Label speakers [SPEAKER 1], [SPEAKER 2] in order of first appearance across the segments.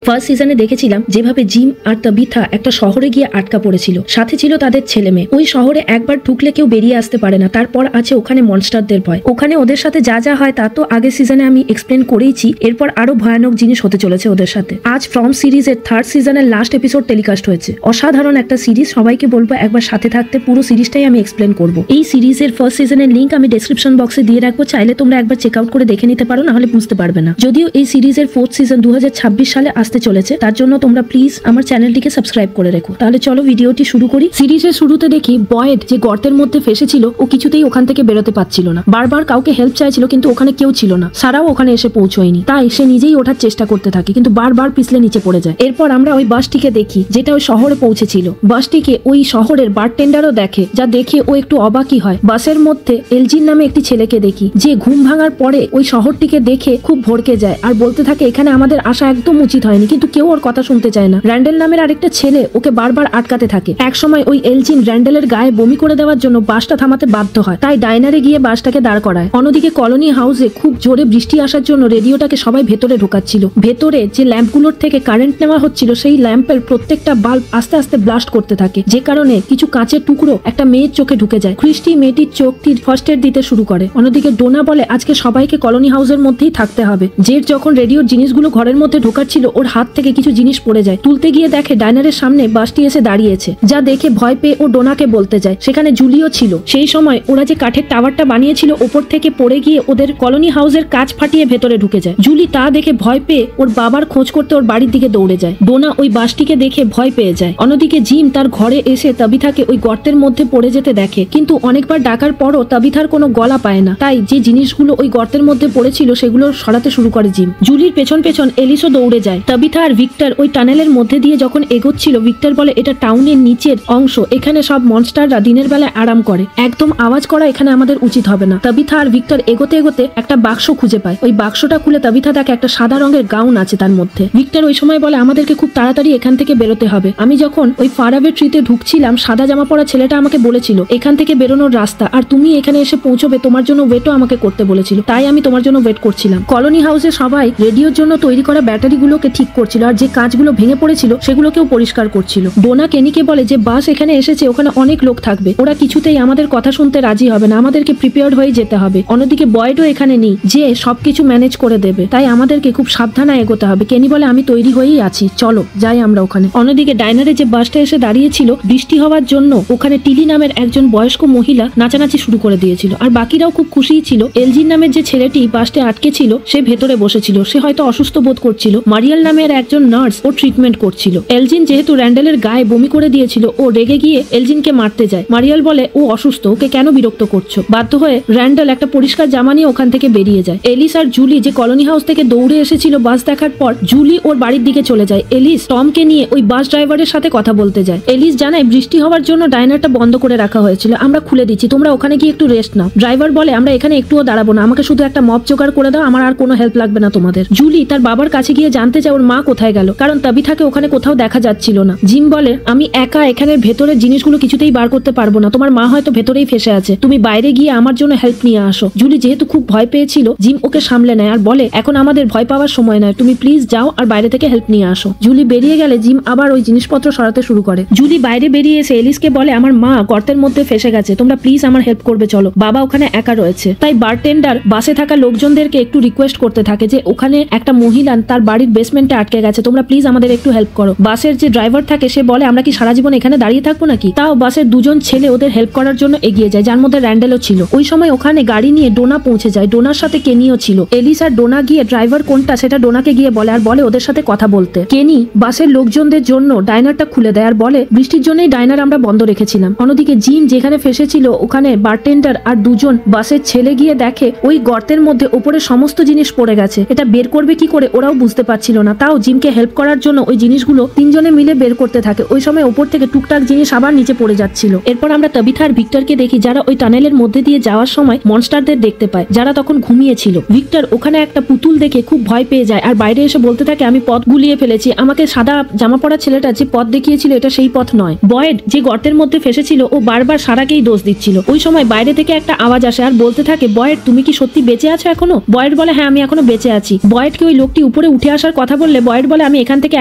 [SPEAKER 1] First সিজনে দেখেছিলাম যেভাবে জিম আর তাবিথা একটা শহরে গিয়ে আটকা পড়েছিল, সাথে ছিল তাদের ছেলে মেয়ে। ওই শহরে একবার ঢুকলে কেউ বেরিয়ে আসতে পারে না, তারপর আছে ওখানে মনস্টারদের ভয়। ওখানে ওদের সাথে যা যা হয় তা তো আগের সিজনে আমি এক্সপ্লেন করেইছি, এরপর আরো ভয়ানক জিনিস হতে চলেছে ওদের সাথে। আজ ফ্রম সিরিজের থার্ড সিজনের লাস্ট এপিসোড টেলিকাস্ট হয়েছে। অসাধারণ একটা সিরিজ, সবাইকে বলবো একবার সাথে থাকতে, পুরো সিরিজটাই আমি এক্সপ্লেন করবো। এই সিরিজের ফার্স্ট সিজনের লিঙ্ক আমি ডেসক্রিপশন বক্সে দিয়ে রাখবো, চাইলে তোমরা একবার চেক আউট করে দেখে নিতে পারো, না হলে বুঝতে পারবে না। যদিও এই সিরিজের ফোর্থ সিজন 2026 সালে আসতে চলেছে, তার জন্য তোমরা প্লিজ আমার চ্যানেলটিকে সাবস্ক্রাইব করে রেখো। তাহলে চলো ভিডিওটি শুরু করি। সিরিজের শুরুতে দেখি বয়েড যে গর্তের মধ্যে ফেসেছিল, ও কিছুতেই ওখান থেকে বেরোতে পারছিল না। বারবার কাউকে হেল্প চাইছিল, কিন্তু ওখানে কেউ ছিল না। সারাও ওখানে এসে পৌঁছয়নি, তাই সে নিজেই ওঠার চেষ্টা করতে থাকে, কিন্তু বারবার পিছলে নিচে পড়ে যায়। এরপর আমরা ওই বাসটিকে দেখি যেটা ওই শহরে পৌঁছেছিল। বাসটিকে ওই শহরের বারটেন্ডারও দেখে, যা দেখে ও একটু অবাকই হয়। বাসের মধ্যে এলজিন নামে একটি ছেলেকে দেখি, যে ঘুম ভাঙার পরে ওই শহরটিকে দেখে খুব ভড়কে যায় আর বলতে থাকে এখানে আমাদের আসা একদম উচিত হয়নি, কিন্তু কেউ ওর কথা শুনতে চায় না। র্যান্ডেল নামের আরেকটা ছেলে ওকে বারবার আটকাতে থাকে। একসময় ওই এলজিন র্যান্ডেলের গায়ে বমি করে দেওয়ার জন্য বাসটা থামাতে বাধ্য হয়, তাই ডাইনারে গিয়ে বাসটাকে দাঁড় করায়। অন্যদিকে কলোনি হাউসে খুব জোরে বৃষ্টি আসার জন্য রেডিওটাকে সবাই ভেতরে ঢোকাচ্ছিল। ভেতরে যে ল্যাম্পগুলোর থেকে কারেন্ট নেওয়া হচ্ছিল, সেই ল্যাম্পের প্রত্যেকটা বাল্ব আস্তে আস্তে ব্লাস্ট করতে থাকে, যে কারণে কিছু কাঁচের টুকরো একটা মেয়ের চোখে ঢুকে যায়। ক্রিস্টি মেয়েটির চোখটির ফার্স্ট এড দিতে শুরু করে। অন্যদিকে ডোনা বলে আজকে সবাইকে কলোনি হাউসের মধ্যেই থাকতে হবে। জেড যখন রেডিওর জিনিসগুলো ঘরের মধ্যে ঢোকাচ্ছিল, ওর হাত থেকে কিছু জিনিস পড়ে যায়। তুলতে গিয়ে দেখে ডাইনারের সামনে বাসটি এসে দাঁড়িয়েছে, যা দেখে ভয় পেয়ে ও ডোনাকে বলতে যায়। সেখানে জুলিও ছিল। সেই সময় ওরা যে কাঠের টাওয়ারটা বানিয়েছিল, ওপর থেকে পড়ে গিয়ে ওদের কলোনি হাউসের কাঁচ ফাটিয়ে ভেতরে ঢুকে যায়। জুলি তা দেখে ভয় পেয়ে ওর বাবার খোঁজ করতে ওর বাড়ির দিকে দৌড়ে যায়। ডোনা ওই বাসটিকে দেখে ভয় পেয়ে যায়। অন্যদিকে জিম তার ঘরে এসে তাবিথাকে ওই গর্তের মধ্যে পড়ে যেতে দেখে, কিন্তু অনেকবার ডাকার পরও তাবিথার কোনো গলা পায় না, তাই যে জিনিসগুলো ওই গর্তের মধ্যে পড়েছিল সেগুলো সরাতে শুরু করে জিম। জুলির পেছন পেছন এলিসও দৌড়ে যায়। তাবিথা আর ভিক্টর ওই টানেলের মধ্যে দিয়ে যখন এগোচ্ছিল, ভিক্টর বলে এটা টাউনের নিচের অংশ, এখানে সব মনস্টাররা দিনের বেলায় আরাম করে, একদম আওয়াজ করা এখানে আমাদের উচিত হবে না। তাবিথা আর ভিক্টর এগোতে এগোতে একটা বাক্স খুঁজে পায়। ওই বাক্সটা খুলে তাবিথা দেখে একটা সাদা রঙের গাউন আছে তার মধ্যে। ভিক্টর ওই সময় বলে আমাদেরকে খুব তাড়াতাড়ি এখান থেকে বেরোতে হবে। আমি যখন ওই ফারাওয়ে ট্রিতে ঢুকছিলাম, সাদা জামা পরা ছেলেটা আমাকে বলেছিল এখান থেকে বেরোনোর রাস্তা, আর তুমি এখানে এসে পৌঁছবে, তোমার জন্য ওয়েটও আমাকে করতে বলেছিল, তাই আমি তোমার জন্য ওয়েট করছিলাম। কলোনি হাউসে সবাই রেডিওর জন্য তৈরি করা ব্যাটারিগুলোকে ঠিক করছিল, আর যে কাঁচগুলো ভেঙে পড়েছিল সেগুলোকেও পরিষ্কার করছিল। ডোনা কেনিকে বলে যে বাস এখানে এসেছে, ওখানে অনেক লোক থাকবে, ওরা কিছুতেই আমাদের কথা শুনতে রাজি হবে না, আমাদেরকে প্রিপেয়ার্ড হয়ে যেতে হবে। অন্যদিকে বয়েডও এখানে নেই যে সবকিছু ম্যানেজ করে দেবে, তাই আমাদেরকে খুব সাবধানে এগোতে হবে। কেনি বলে আমি তৈরি হয়েই আছি, চলো যাই আমরা ওখানে। অন্যদিকে ডাইনারে যে বাসটা এসে দাঁড়িয়েছিল, বৃষ্টি হওয়ার জন্য ওখানে টিলি নামের একজন বয়স্ক মহিলা নাচানাচি শুরু করে দিয়েছিল, আর বাকিরাও খুব খুশিই ছিল। এলজিন নামের যে ছেলেটি বাসটা আটকে ছিল, সে ভেতরে বসেছিল, সে হয়তো অসুস্থ বোধ করছিল। মারিয়াল নামের একজন নার্স ও ট্রিটমেন্ট করছিল। এলজিন যেহেতু র্যান্ডেলের গায়ে বমি করে দিয়েছিল, ও রেগে গিয়ে এলজিনকে মারতে যায়। মারিয়াল বলে ও অসুস্থ, ওকে কেন বিরক্ত করছো। বাধ্য হয়ে র্যান্ডেল একটা পরিষ্কার জামা নিয়ে ওখান থেকে বেরিয়ে যায়। এলিস আর জুলি যে কলোনি হাউস থেকে দৌড়ে এসেছিল বাস দেখার পর, জুলি ওর বাড়ির দিকে চলে যায়। এলিস টমকে নিয়ে ওই বাস ড্রাইভারের সাথে কথা বলতে যায়। এলিস জানায় বৃষ্টি হওয়ার জন্য ডাইনারটা বন্ধ করে রাখা হয়েছিল, আমরা খুলে দিচ্ছি, তোমরা ওখানে গিয়ে একটু রেস্ট নাও। ড্রাইভার বলে আমরা এখানে একটুও দাঁড়াবো না, আমাকে শুধু একটা মপ জোগাড় করে দাও, আমার আর কোনো হেল্প লাগবে না তোমাদের। জুলি তার বাবার কাছে গিয়ে জানতে চায় ওর মা কোথায় গেল, কারণ তাবিথাকে ওখানে কোথাও দেখা যাচ্ছিল না। জিম বলে আমি একা এখানের ভেতরের জিনিসগুলো কিছুতেই বার করতে পারবো না, তোমার মা হয়তো ভেতরেই ফেসে আছে, তুমি বাইরে গিয়ে আমার জন্য হেল্প নিয়ে আসো। জুলি যেহেতু খুব ভয় পেয়েছিল, জিম ওকে সামলে নেয় আর বলে এখন আমাদের ভয় পাওয়ার সময় নয়, তুমি প্লিজ যাও আর বাইরে থেকে হেল্প নিয়ে আসো। জুলি বেরিয়ে গেলে জিম আবার ওই জিনিসপত্র সরাতে শুরু করে। জুলি বাইরে বেরিয়ে এসে এলিসকে বলে আমার মা গর্তের মধ্যে ফেসে গেছে, তোমরা প্লিজ আমার হেল্প করবে, চলো, বাবা ওখানে একা রয়েছে। তাই বারটেন্ডার বাসে থাকা লোকজনদেরকে একটু রিকোয়েস্ট করতে থাকে যে ওখানে একটা মহিলা তার বাড়ির বেসমেন্টে আটকে গেছে, তোমরা প্লিজ আমাদের একটু হেল্প করো। বাসের যে ড্রাইভার থাকে সে বলে আমরা কি সারা জীবন এখানে দাঁড়িয়ে থাকবো নাকি। তাও বাসের দুজন ছেলে ওদের হেল্প করার জন্য এগিয়ে যায়, যার মধ্যে র্যান্ডেলও ছিল। ওই সময় ওখানে গাড়ি নিয়ে ডোনা পৌঁছে যায়, ডোনার সাথে কেনিও ছিল। এলিস আর ডোনা গিয়ে ড্রাইভার কোনটা সেটা ডোনাকে গিয়ে বলে, আর বলে ওদের সাথে কথা বলতে। কেনি বাসের লোকজনদের জন্য ডাইনারটা খুলে দেয় আর বলে বৃষ্টির জন্যই ডাইনার আমরা বন্ধ রেখেছিলাম। অন্যদিকে জিম যেখানে ফেসেছিল, ওখানে বারটেন্ডার আর দুজন বাসের ছেলে গিয়ে দেখে ওই গর্তের মধ্যে ওপরে সমস্ত জিনিস পড়ে গেছে, এটা বের করবে কি করে ওরাও বুঝতে পারছিল না। তাও জিমকে হেল্প করার জন্য ওই জিনিসগুলো তিনজনে মিলে বের করতে থাকে। ওই সময় ওপর থেকে টুকটাক জিনিস আবার নিচে পড়ে যাচ্ছিল। এরপর আমরা তাবিথা আর ভিক্টরকে দেখি, যারা ওই টানেলের মধ্যে দিয়ে যাওয়ার সময় মনস্টারদের দেখতে পায়, যারা তখন ঘুমিয়েছিল। ভিক্টর ওখানে একটা পুতুল দেখে খুব ভয় পেয়ে যায় আর বাইরে এসে বলতে থাকে আমি পথ গুলিয়ে ফেলেছি, আমাকে সাদা জামা পরা ছেলেটা যে পথ দেখিয়েছিল এটা সেই পথ নয়। বয়েড যে গর্তের মধ্যে ফেসেছিল, ও বারবার সারাকেই দোষ দিচ্ছিল। ওই সময় বাইরে থেকে একটা আওয়াজ আসে আর বলতে থাকে বয়েড তুমি কি সত্যি বেঁচে আছো এখনো। বয়েড বলে হ্যাঁ আমি এখনো বেঁচে আছি। বয়েডকে ওই লোকটি উপরে উঠে আসার কথা বলে করলে বয়েড বলে আমি এখান থেকে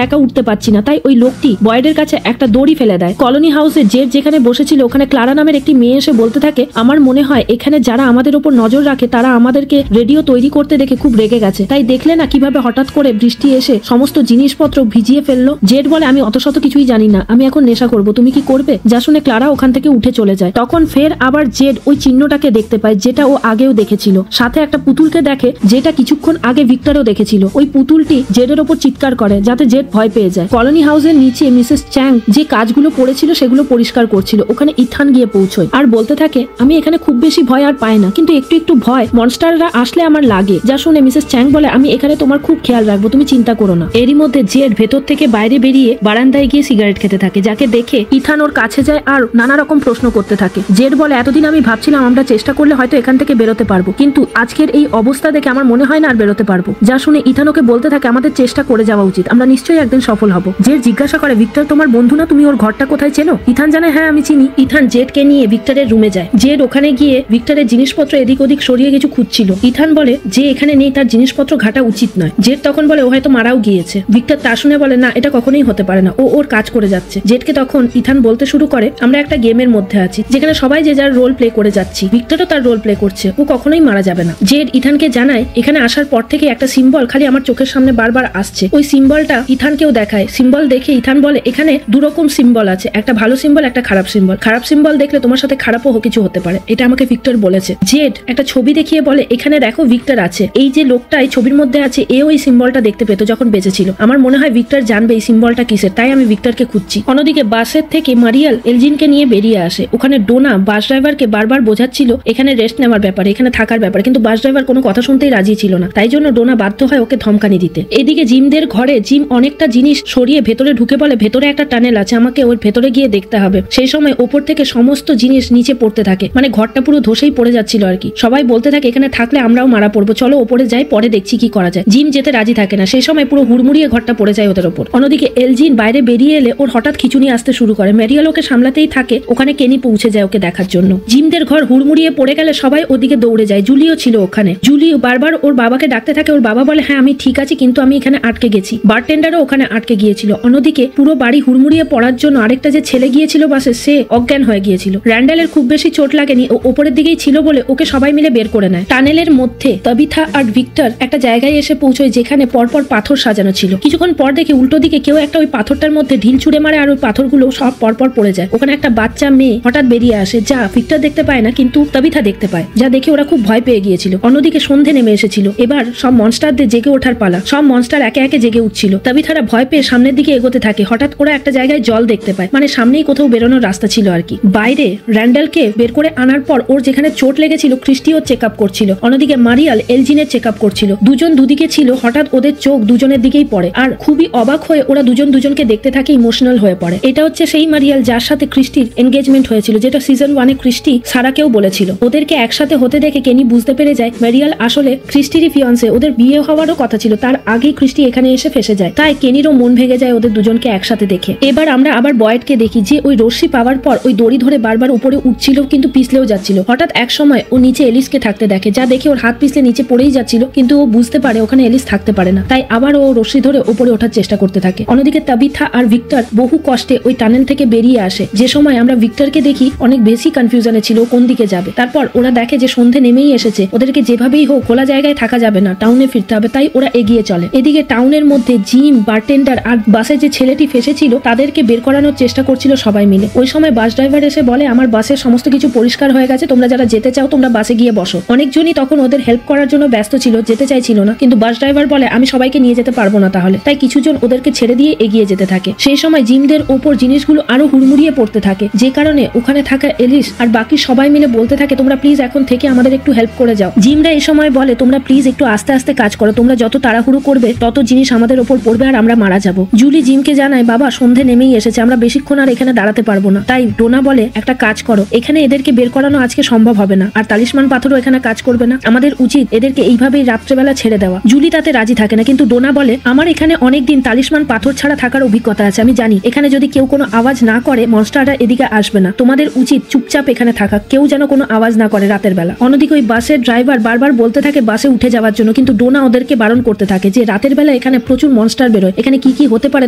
[SPEAKER 1] একা উঠতে পারছি না। তাই ওই লোকটি বয়েডের কাছে একটা দড়ি ফেলে দেয়। কলোনি হাউসে জেড যেখানে বসেছিল ওখানে ক্লারা নামের একটি মেয়ে এসে বলতে থাকে, আমার মনে হয় এখানে যারা আমাদের উপর নজর রাখে তারা আমাদেরকে রেডিও তৈরি করতে দেখে খুব রেগে গেছে। তাই দেখলে না কিভাবে হঠাৎ করে বৃষ্টি এসে সমস্ত জিনিসপত্র ভিজিয়ে ফেললো। জেড বলে আমি অত শত কিছুই জানি না, আমি এখন নেশা করব, তুমি কি করবে? যা শুনে ক্লারা ওখান থেকে উঠে চলে যায়। তখন ফের আবার জেড ওই চিহ্নটাকে দেখতে পায় যেটা ও আগেও দেখেছিল। সাথে একটা পুতুলকে দেখে যেটা কিছুক্ষণ আগে ভিক্টরও দেখেছিল। ওই পুতুলটি জেডের ওপর চিৎকার করে যাতে জেড ভয় পেয়ে যায়। কলোনি হাউসের নিচে মিসেস চ্যাং যে কাজগুলো পড়েছিল সেগুলো পরিষ্কার করছিল। ওখানে ইথান গিয়ে পৌঁছয় আর বলতে থাকে, আমি এখানে খুব বেশি ভয় আর পাই না, কিন্তু একটু একটু ভয় মনস্টাররা আসলে আমার লাগে। যা শুনে মিসেস চ্যাং বলে, আমি এখানে তোমার খুব খেয়াল রাখবো, তুমি চিন্তা করো না। এরই মধ্যে জেড ভেতর থেকে বাইরে বেরিয়ে বারান্দায় গিয়ে সিগারেট খেতে থাকে, যাকে দেখে ইথান ওর কাছে যায় আর নানা রকম প্রশ্ন করতে থাকে। জেড বলে, এতদিন আমি ভাবছিলাম আমরা চেষ্টা করলে হয়তো এখান থেকে বেরোতে পারবো, কিন্তু আজকের এই অবস্থা দেখে আমার মনে হয় না আর বেরোতে পারবো। যা শুনে ইথান ওকে বলতে থাকে, আমাদের চেষ্টা করে যাওয়া উচিত, আমরা নিশ্চয়ই একদিন সফল হব। জেড জিজ্ঞাসা করে, ভিক্টর তোমার বন্ধু না, তুমি ওর ঘরটা কোথায় চেনো? ইথান জানায়, হ্যাঁ আমি চিনি। ইথান জেডকে নিয়ে ভিক্টরের রুমে যায়। জেড ওখানে গিয়ে ভিক্টরের জিনিসপত্র এদিক ওদিক সরিয়ে কিছু খুঁজছিল। ইথান বলে, যে এখানে নেই তার জিনিসপত্র ঘাটা উচিত নয়। জেড তখন বলে, ও হয়তো মারাও গিয়েছে। ভিক্টর তা শুনে বলে, না এটা কখনোই হতে পারে না, ও ওর কাজ করে যাচ্ছে। জেডকে তখন ইথান বলতে শুরু করে, আমরা একটা গেমের মধ্যে আছি যেখানে সবাই যে যার রোল প্লে করে যাচ্ছি, ভিক্টরও তার রোল প্লে করছে, ও কখনোই মারা যাবে না। জেড ইথানকে জানায়, এখানে আসার পর থেকে একটা সিম্বল খালি আমার চোখের সামনে বারবার আসছে। ওই সিম্বলটা ইথানকেও দেখায়। সিম্বল দেখে ইথান বলে, এখানে দুরকম সিম্বল আছে, একটা ভালো সিম্বল একটা খারাপ সিম্বল। খারাপ সিম্বল দেখলে তোমার সাথে খারাপও কিছু হতে পারে, এটা আমাকে ভিক্টর বলেছে। জেড একটা ছবি দেখিয়ে বলে, এখানে দেখো ভিক্টর আছে, এই যে লোকটা এই ছবির মধ্যে আছে এ ওই সিম্বলটা দেখতে পেত যখন বেঁচে ছিল। আমার মনে হয় ভিক্টর জানবে এই সিম্বলটা কিসের, তাই আমি ভিক্টরকে খুঁজছি। অন্যদিকে বাসের থেকে মারিয়াল এলজিনকে নিয়ে বেরিয়ে আসে। ওখানে ডোনা বাস ড্রাইভারকে বারবার বোঝাচ্ছিল এখানে রেস্ট নেওয়ার ব্যাপারে, এখানে থাকার ব্যাপারে, কিন্তু বাস ড্রাইভার কোনো কথা শুনতেই রাজি ছিল না। তাই জন্য ডোনা বাধ্য হয় ওকে ধমকানি দিতে। এদিকে জিমদের ঘরে জিম অনেকটা জিনিস সরিয়ে ভেতরে ঢুকে বলে, ভেতরে একটা টানেল আছে, আমাকে ওর ভেতরে গিয়ে দেখতে হবে। সেই সময় ওপর থেকে সমস্ত জিনিস নিচে পড়তে থাকে, মানে ঘরটা পুরো ধসেই পড়ে যাচ্ছিল আর কি। সবাই বলতে থাকে এখানে থাকলে আমরাও মারা পড়বো, চলো ওপরে যাই, পরে দেখছি কি করা যায়। জিম যেতে রাজি থাকে না। সেই সময় পুরো হুড়মুড়িয়ে ঘরটা পড়ে যায় ওদের ওপর। অন্যদিকে এলজিন বাইরে বেরিয়ে এলে ওর হঠাৎ খিচুনি আসতে শুরু করে। ম্যারিয়াল ওকে সামলাতেই থাকে। ওখানে কেনি পৌঁছে যায় ওকে দেখার জন্য। জিমদের ঘর হুড়মুড়িয়ে পড়ে গেলে সবাই ওদিকে দৌড়ে যায়। জুলিও ছিল ওখানে। জুলি বারবার ওর বাবাকে ডাকতে থাকে। ওর বাবা বলে, হ্যাঁ আমি ঠিক আছি, কিন্তু আমি এখানে আটকে গেছি। বারটেন্ডারও ওখানে আটকে গিয়েছিল। অন্যদিকে পুরো বাড়ি হুড়মুড়িয়ে পড়ার জন্য আরেকটা যে ছেলে গিয়েছিল বাসে, সে অজ্ঞান হয়ে গিয়েছিল। র্যান্ডালের খুব বেশি চোট লাগেনি, ও ওপরের দিকেই ছিল বলে ওকে সবাই মিলে বের করে নেয়। টানেলের মধ্যে তাবিথা আর ভিক্টর একটা জায়গায় এসে পৌঁছয় যেখানে পরপর পাথর সাজানো ছিল। কিছুক্ষণ পর দেখে উল্টো দিকে কেউ একটা ওই পাথরটার মধ্যে ঢিল ছুড়ে মারে আর ওই পাথরগুলো সব পরপর পড়ে যায়। ওখানে একটা বাচ্চা মেয়ে হঠাৎ বেরিয়ে আসে, যা ভিক্টর দেখতে পায় না কিন্তু তাবিথা দেখতে পায়, যা দেখে ওরা খুব ভয় পেয়ে গিয়েছিল। অন্যদিকে সন্ধে নেমে এসেছিল। এবার সব মনস্টারদের জেগে ওঠার পালা। সব মনস্টার একে একে জেগে উঠছিল। তাবিথারা ভয় পেয়ে সামনের দিকে এগোতে থাকে। হঠাৎ ওরা একটা জায়গায় জল দেখতে পায়, মানে সামনেই কোথাও বেরোনোর রাস্তা ছিল আর কি। বাইরে র্যান্ডালকে বের করে আনার পর ওর যেখানে চোট লেগেছিল ক্রিস্টিও চেক আপ করছিল। অন্যদিকে মারিয়াল এলজিনের চেক আপ করছিল। দুজন দুদিকে ছিল। হঠাৎ ওদের চোখ দুজনের দিকেই পড়ে আর খুবই অবাক হয়ে ওরা দুজন দুজনকে দেখতে থাকে, ইমোশনাল হয়ে পড়ে। এটা হচ্ছে সেই মারিয়াল যার সাথে ক্রিস্টির এনগেজমেন্ট হয়েছিল, যেটা সিজন 1-এ ক্রিস্টি সারাকেও বলেছিল। ওদেরকে একসাথে হতে দেখে কেনি বুঝতে পেরে যায় মারিয়াল আসলে ক্রিস্টিরই ফিয়ান্সে। ওদের বিয়ে হওয়ারও কথা ছিল, তার আগেই ক্রিস্টি এখানে এসে ফেসে যায়। তাই কেনিরও মন ভেঙে যায় ওদের দুজনকে একসাথে দেখে। এবার আমরা আবার বয়েডকে দেখি যে ওই রশ্মি পাওয়ার পর ওই দড়ি ধরে বারবার উপরে উঠছিল কিন্তু পিছলেও যাচ্ছিল। হঠাৎ এক সময় ও নিচে এলিসকে থাকতে দেখে, যা দেখে ওর হাত পিছলে নিচে পড়েই যাচ্ছিল, কিন্তু ও বুঝতে পারে ওখানে এলিস থাকতে পারে না। তাই আবার ও রশ্মি ধরে উপরে ওঠার চেষ্টা করতে থাকে। অন্যদিকে তাবিথা আর ভিক্টর বহু কষ্টে ওই টানেল থেকে বেরিয়ে আসে। যে সময় আমরা ভিক্টরকে দেখি অনেক বেশি কনফিউশনে ছিল কোন দিকে যাবে। তারপর ওরা দেখে যে সন্ধে নেমেই এসেছে, ওদেরকে যেভাবেই হোক খোলা জায়গায় থাকা যাবে না, টাউনে ফিরতে হবে। তাই ওরা এগিয়ে চলে। এদিকে টাউনের মধ্যে জিম, বারটেন্ডার আর বাসে যে ছেলেটি ফেসেছিল তাদেরকে বের করানোর চেষ্টা করছিল সবাই মিলে। ওই সময় বাস ড্রাইভার এসে বলে, আমার বাসের সমস্ত কিছু পরিষ্কার হয়ে গেছে, তোমরা যারা যেতে চাও তোমরা বাসে গিয়ে বসো। অনেকজনই তখন ওদের হেল্প করার জন্য ব্যস্ত ছিল, যেতে চাইছিল না, কিন্তু বাস ড্রাইভার বলে আমি সবাইকে নিয়ে যেতে পারবো না তাহলে। তাই কিছুজন ওদেরকে ছেড়ে দিয়ে এগিয়ে যেতে থাকে। সেই সময় জিমদের ওপর জিনিসগুলো আরো হুড়মুড়িয়ে পড়তে থাকে, যে কারণে ওখানে থাকা এলিস আর বাকি সবাই মিলে বলতে থাকে তোমরা প্লিজ এখন থেকে আমাদের একটু হেল্প করে যাও। জিমরা এই সময় বলে তোমরা প্লিজ একটু আস্তে আস্তে কাজ করো, তোমরা যত তাড়াহুড়ো করবে তত জিনিস আমাদের ওপর পড়বে আর আমরা মারা যাবো। জুলি জিমকে জানায়, বাবা সন্ধে নেমেই এসেছে, আমরা বেশিক্ষণ আর এখানে দাঁড়াতে পারবো না। তাই ডোনা বলে একটা কাজ করো, এখানে এদেরকে বের করানো আজকে সম্ভব হবে না, আর তালিশমান পাথরও এখানে কাজ করবে না, আমাদের উচিত এদেরকে এইভাবেই রাত্রেবেলা ছেড়ে দেওয়া। জুলি তাতে রাজি থাকে না, কিন্তু ডোনা বলে আমার এখানে অনেকদিন তালিশমান পাথর ছাড়া থাকার অভিজ্ঞতা আছে, আমি জানি এখানে যদি কেউ কোনো আওয়াজ না করে মনস্টাররা এদিকে আসবে না, তোমাদের উচিত চুপচাপ এখানে থাকা, কেউ যেন কোনো আওয়াজ না করে রাতের বেলা। অন্যদিকে ওই বাসের ড্রাইভার বারবার বলতে থাকে বাসে উঠে যাওয়ার জন্য, কিন্তু ডোনা ওদেরকে বারণ করতে থাকে যে রাতের বেলা এখানে প্রচুর মনস্টার বেরোয়, এখানে কি কি হতে পারে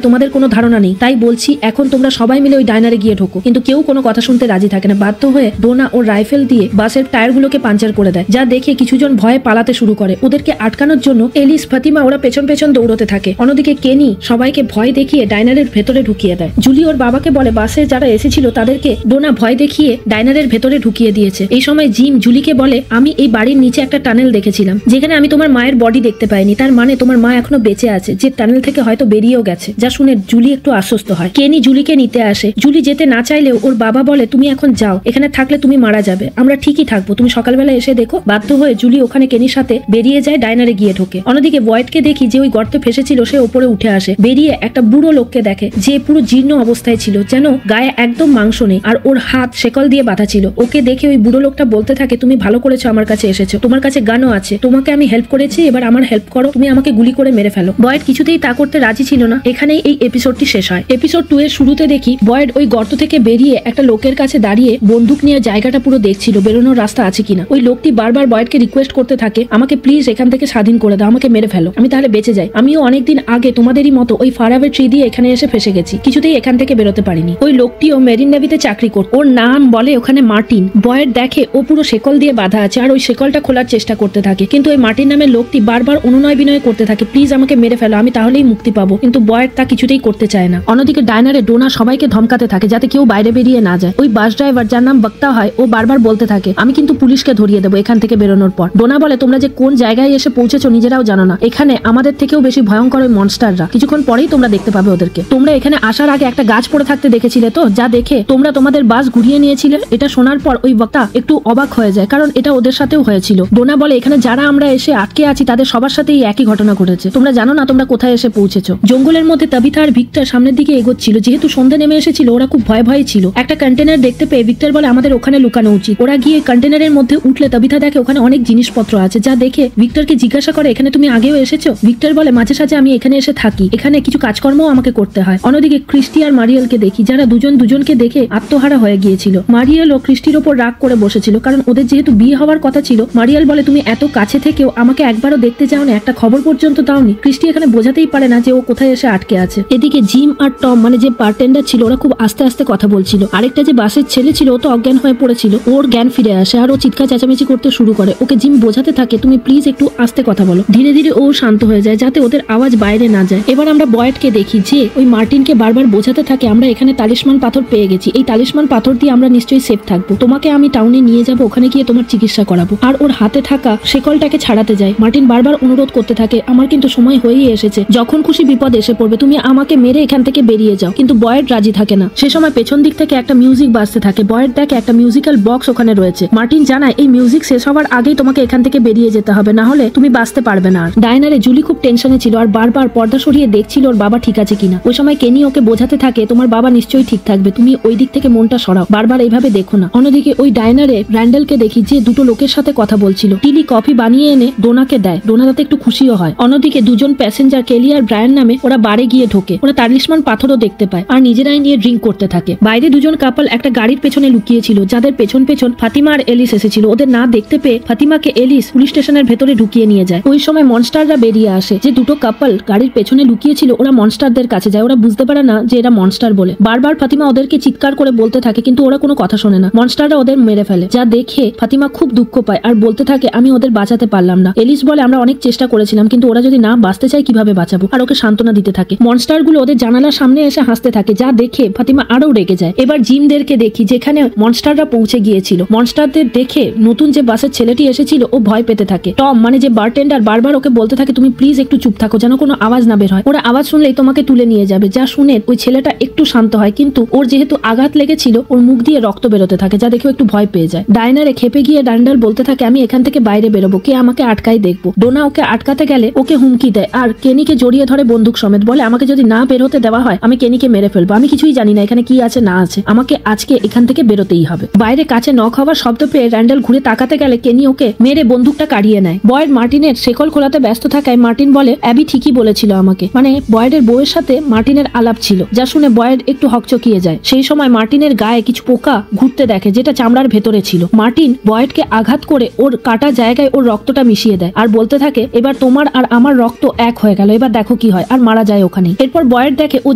[SPEAKER 1] তোমাদের কোনো ধারণা নেই, তাই বলছি এখন তোমরা সবাই মিলে ওই ডাইনারে গিয়ে ঢোকো। কিন্তু কেউ কোনো কথা শুনতে রাজি থাকে না। বাধ্য হয়ে ডোনা ও রাইফেল দিয়ে বাসের টায়ারগুলোকে পাঞ্চার করে দেয়, যা দেখে কিছুজন ভয়ে পালাতে শুরু করে। ওদেরকে আটকানোর জন্য এলিস, ফাতিমা ওরা পেছন পেছন দৌড়তে থাকে। অন্যদিকে কেনি সবাইকে ভয় দেখিয়ে ডাইনারের ভেতরে ঢুকিয়ে দেয়। জুলি ওর বাবাকে বলে বাসে যারা এসেছিল তাদেরকে ডোনা ভয় দেখিয়ে ডাইনারের ভেতরে ঢুকিয়ে দিয়েছে। এই সময় জিম জুলিকে বলে আমি এই বাড়ির নিচে একটা টানেল দেখেছিলাম যেখানে আমি তোমার মায়ের বডি দেখতে পাইনি, তার মানে তোমার মা এখনো বেঁচে আছে, যে টানেল থেকে হয়তো বেরিয়েও গেছে। যা শুনে জুলি একটু আশ্বস্ত হয়। কেনি জুলিকে নিতে আসে। জুলি যেতে না চাইলেও ওর বাবা বলে তুমি এখন যাও, এখানে থাকলে তুমি মারা যাবে, আমরা ঠিকই থাকবো, তুমি সকালবেলা এসে দেখো। বাধ্য হয়ে জুলি ওখানে কেনির সাথে বেরিয়ে যায়, ডাইনারে গিয়ে ঢোকে। অন্যদিকে বয়েডকে দেখি যে ওই গর্তে ফেসেছিল, সে ওপরে উঠে আসে, বেরিয়ে একটা বুড়ো লোককে দেখে যে পুরো জীর্ণ অবস্থায় ছিল, যেন গায়ে একদম মাংস নেই, আর ওর হাত শেকল দিয়ে বাঁধা ছিল। ওকে দেখে ওই বুড়ো লোকটা বলতে থাকে তুমি ভালো করেছো আমার কাছে এসেছো, তোমার কাছে গানও আছে, তোমাকে আমি হেল্প করেছি, এবার আমার হেল্প করো, তুমি আমাকে গুলি করে মেরে ফেলো। বয়েড কিছুতেই তা করতে রাজি ছিল না। এখানেই এই এপিসোডটি শেষ হয়। এপিসোড 2 এর শুরুতে দেখি বয়েড ওই গর্ত থেকে বেরিয়ে একটা লোকের কাছে দাঁড়িয়ে বন্দুক নিয়ে জায়গাটা পুরো দেখছিল, বেরোনোর রাস্তা আছে কিনা। ওই লোকটি বারবার বয়েডকে রিকোয়েস্ট করতে থাকে আমাকে প্লিজ এখান থেকে স্বাধীন করে দাও, আমাকে মেরে ফেলো, আমি তাহলে বেঁচে যাই। আমিও অনেকদিন আগে তোমাদেরই মতো ওই ফারাওয়ে ট্রি দিয়ে এখানে এসে ফেসে গেছি, কিছুতেই এখান থেকে বেরোতে পারিনি। ওই লোকটিও মেরিন নেভিতে চাকরি করত, ওর নাম বলে ওখানে মার্টিন। বয়েড দেখে ও পুরো শেকল দিয়ে বাঁধা আছে, আর ওই শেকলটা খোলার চেষ্টা করতে থাকে, কিন্তু ওই মার্টিন নামের লোকটি বারবার অনুনয় বিনয় করতে থাকে প্লিজ আমাকে মেরে ফেলো, আমি তাহলেই মুক্তি পাবো, কিন্তু বয়েড তা কিছুতেই করতে চায় না। অন্যদিকে ডাইনারে ডোনা সবাইকে ধমকাতে থাকে যাতে কেউ বাইরে বেরিয়ে না যায়। ওই বাস ড্রাইভার যার নাম বক্তা হয়, ও বারবার বলতে থাকে আমি কিন্তু পুলিশকে ধরিয়ে দেবো এখান থেকে বেরোনোর পর। ডোনা বলে তোমরা যে কোন জায়গায় এসে পৌঁছেছো নিজেরাও জানো না, এখানে আমাদের থেকেও বেশি ভয়ঙ্কর ওই মনস্টাররা, কিছুক্ষণ পরেই তোমরা দেখতে পাবে ওদেরকে। তোমরা এখানে আসার আগে একটা গাছ পড়ে থাকতে দেখেছিলে তো, যা দেখে তোমরা তোমাদের বাস ঘুরিয়ে নিয়েছিলে। এটা শোনার পর ওই বক্তা একটু অবাক হয়ে যায়, কারণ এটা ওদের সাথেও হয়েছিল। ডোনা বলে এখানে যারা আমরা এসে আটকে আছি তাদের সবার সাথেই একই ঘটনা ঘটেছে, তোমরা জানো না তোমরা কোথায় এসে পৌঁছেছো। জঙ্গলের মধ্যে তাবিথা আর ভিক্টর সামনের দিকে এগোচ্ছিল, যেহেতু সন্ধ্যা নেমে এসেছিল ওরা খুব ভয় ভয়ে ছিল। একটা কন্টেনার দেখতে পেয়ে ভিক্টর বলে আমাদের ওখানে লুকানো উচিত। ওরা গিয়ে কন্টেনারের মধ্যে উঠলে তাবিথা দেখে ওখানে অনেক জিনিসপত্র আছে, যা দেখে ভিক্টরকে জিজ্ঞাসা করে এখানে তুমি আগেও এসেছো। ভিক্টর বলে মাঝে সাঝে আমি এখানে এসে থাকি, এখানে কিছু কাজকর্মও আমাকে করতে হয়। অন্যদিকে ক্রিস্টি আর মারিয়েলকে দেখি, যারা দুজন দুজনকে দেখে আত্মহারা হয়ে গিয়েছিল। মারিয়েল ও ক্রিস্টির ওপর রাগ করে বসেছিল, কারণ ওদের যেহেতু বিয়ে হওয়ার কথা ছিল। মারিয়েল বলে তুমি এত কাছে থেকেও আমাকে একবারও দেখতে যাওনি, একটা খবর পর্যন্ত দাওনি। ক্রিস্টি এখানে বোঝাতেই পারে না যে ও কোথায় এসে আটকে আছে। এদিকে জিম আর টম মানে যে বারটেন্ডার ছিল, ওরা খুব আস্তে আস্তে কথা বলছিল। আরেকটা যে বাসের ছেলে ছিল ও তো অজ্ঞান হয়ে পড়েছিল, ওর জ্ঞান ফিরে আসে আর ও চিৎকার চেঁচামেচি করতে শুরু করে। ওকে জিম বোঝাতে থাকে তুমি প্লিজ একটু আস্তে কথা বলো। ধীরে ধীরে ও শান্ত হয়ে যায় যাতে ওদের আওয়াজ বাইরে না যায়। এবার আমরা বয়েডকে দেখি যে ওই মার্টিনকে বারবার বোঝাতে থাকে আমরা এখানে তালিসমান পাথর পেয়ে গেছি, এই তালিসমান পাথর দিয়ে আমরা নিশ্চয়ই সেফ থাকবো, তোমাকে আমি টাউনে নিয়ে যাবো, ওখানে গিয়ে তোমার চিকিৎসা করাবো। আর ওর হাতে থাকা শেকলটাকে ছাড়াতে যায়। মার্টিন বারবার অনুরোধ করতে থাকে আমার কিন্তু সময় হয়েই এসেছে, যখন খুশি বিপদ এসে পড়বে তুমি আমাকে মেরে এখান থেকে বেরিয়ে যাও, কিন্তু বয়েড রাজি থাকে না। সে সময় পেছন দিক থেকে একটা মিউজিক বাজতে থাকে। বয়েড দেখে একটা মিউজিক্যাল বক্স ওখানে রয়েছে। মার্টিন জানায় এই মিউজিক শেষ হওয়ার আগেই তোমাকে এখান থেকে বেরিয়ে যেতে হবে, না হলে তুমি বাঁচতে পারবে না। ডাইনারে জুলি খুব টেনশনে ছিল আর বারবার পর্দা সরিয়ে দেখছিল ওর বাবা ঠিক আছে কিনা। ওই সময় কেনি ওকে বোঝাতে থাকে তোমার বাবা নিশ্চয়ই ঠিক থাকবে, তুমি ওই দিক থেকে মনটা সরাও, বারবার এইভাবে দেখো না। অন্যদিকে ওই ডাইনারে র্যান্ডেলকে দেখি যে দুটো লোকের সাথে কথা বলছিল। টিলি কফি বানিয়ে এনে ডোনাকে দেয়, ডোনা তাতে একটু খুশিও হয়। অন্যদিকে দুজন প্যাসেঞ্জার কেলি আর ব্রায়ান নামে ওরা বারে গিয়ে ঢোকে। ওরা তালিসমান পাথরও দেখতে পায় আর নিজেরাই নিয়ে ড্রিঙ্ক করতে থাকে। বাইরে দুজন কাপল একটা গাড়ির পেছনে লুকিয়েছিল, যাদের পেছন পেছন ফাতিমা আর এলিস এসেছিল। ওদের না দেখতে পেয়ে ফাতিমাকে এলিস পুলিশ স্টেশনের ভেতরে ঢুকিয়ে নিয়ে যায়। ওই সময় মনস্টাররা বেরিয়ে আসে। যে দুটো কাপল গাড়ির পেছনে লুকিয়েছিল ওরা মনস্টারদের কাছে যায়। ওরা বুঝতে পারে না যে এরা মনস্টার বলে। বারবার ফাতিমা ওদেরকে চিৎকার করে বলতে থাকে, কিন্তু ওরা কোনো কথা শোনে না। মনস্টাররা ওদের মেরে ফেলে, যা দেখে ফাতিমা খুব দুঃখ পায় আর বলতে থাকে আমি ওদের বাঁচাতে পারলাম না। এলিস বলে আমরা অনেক চেষ্টা করেছিলাম, কিন্তু ওরা যদি না বাঁচতে চায় কিভাবে বাঁচাবো, আর ওকে সান্ত্বনা দিতে থাকে। মনস্টারগুলো ওদের জানালার সামনে এসে হাসতে থাকে, যা দেখে ফাতিমা আরো রেগে যায়। এবার জিমদেরকে দেখি যেখানে মনস্টাররা পৌঁছে গিয়েছিল। মনস্টারদের দেখে নতুন যে বাসের ছেলেটি এসেছিল ও ভয় পেতে থাকে। টম মানে যে বারটেন্ডার বারবার ওকে বলতে থাকে তুমি প্লিজ একটু চুপ থাকো, যেন কোনো আওয়াজ না বের হয়, ওরা আওয়াজ শুনলেই তোমাকে তুলে নিয়ে যাবে। যা শুনে ওই ছেলেটা একটু শান্ত হয়, কিন্তু ওর যেহেতু আঘাত লেগেছিল ওর মুখ দিয়ে রক্ত বেরোতে থাকে, যা দেখে একটু ভয় পেয়ে যায়। ডাইনারে খেপে গিয়ে ডান্ডাল বলতে থাকে আমি এখান থেকে বাইরে বেরোবো, কে আমাকে আটকাই দেখবো। ডোনা ওকে আটকাতে গেলে ওকে হুমকি দেয় আর কেনিকে জড়িয়ে ধরে বন্দুক সমেত, বলে আমাকে যদি না বের হতে দেওয়া হয় আমি কেনিকে মেরে ফেলবো, আমি কিছুই জানি না এখানে কি আছে না আছে, আমাকে আজকে এখান থেকে বেরোতেই হবে। বাইরে কাছে নক হওয়ার শব্দ পেয়ে র্যান্ডেল ঘুরে তাকাতে গেলে কেনি ওকে মেরে বন্দুকটা কাড়িয়ে নেয়। বয়েড মার্টিনের শেকল খোলাতে ব্যস্ত থাকায় মার্টিন বলে অ্যাবি ঠিকই বলেছিল আমাকে, মানে বয়েডের বউয়ের সাথে মার্টিনের আলাপ ছিল, যা শুনে বয়েড একটু হকচকিয়ে যায়। সেই সময় মার্টিনের গায়ে কিছু পোকা ঘুরতে দেখে, যেটা চামড়ার ভেতরে ছিল। মার্টিন বয়েডকে আঘাত করে ওর কাটা জায়গায় ওর রক্তটা মিশিয়ে দেয় আর বলতে থাকে এবার তোমার আর আমার রক্ত এক হয়ে গেল, এবার দেখো কি হয়, আর মারা যায় ওখানে। এরপর বয়েড দেখে ও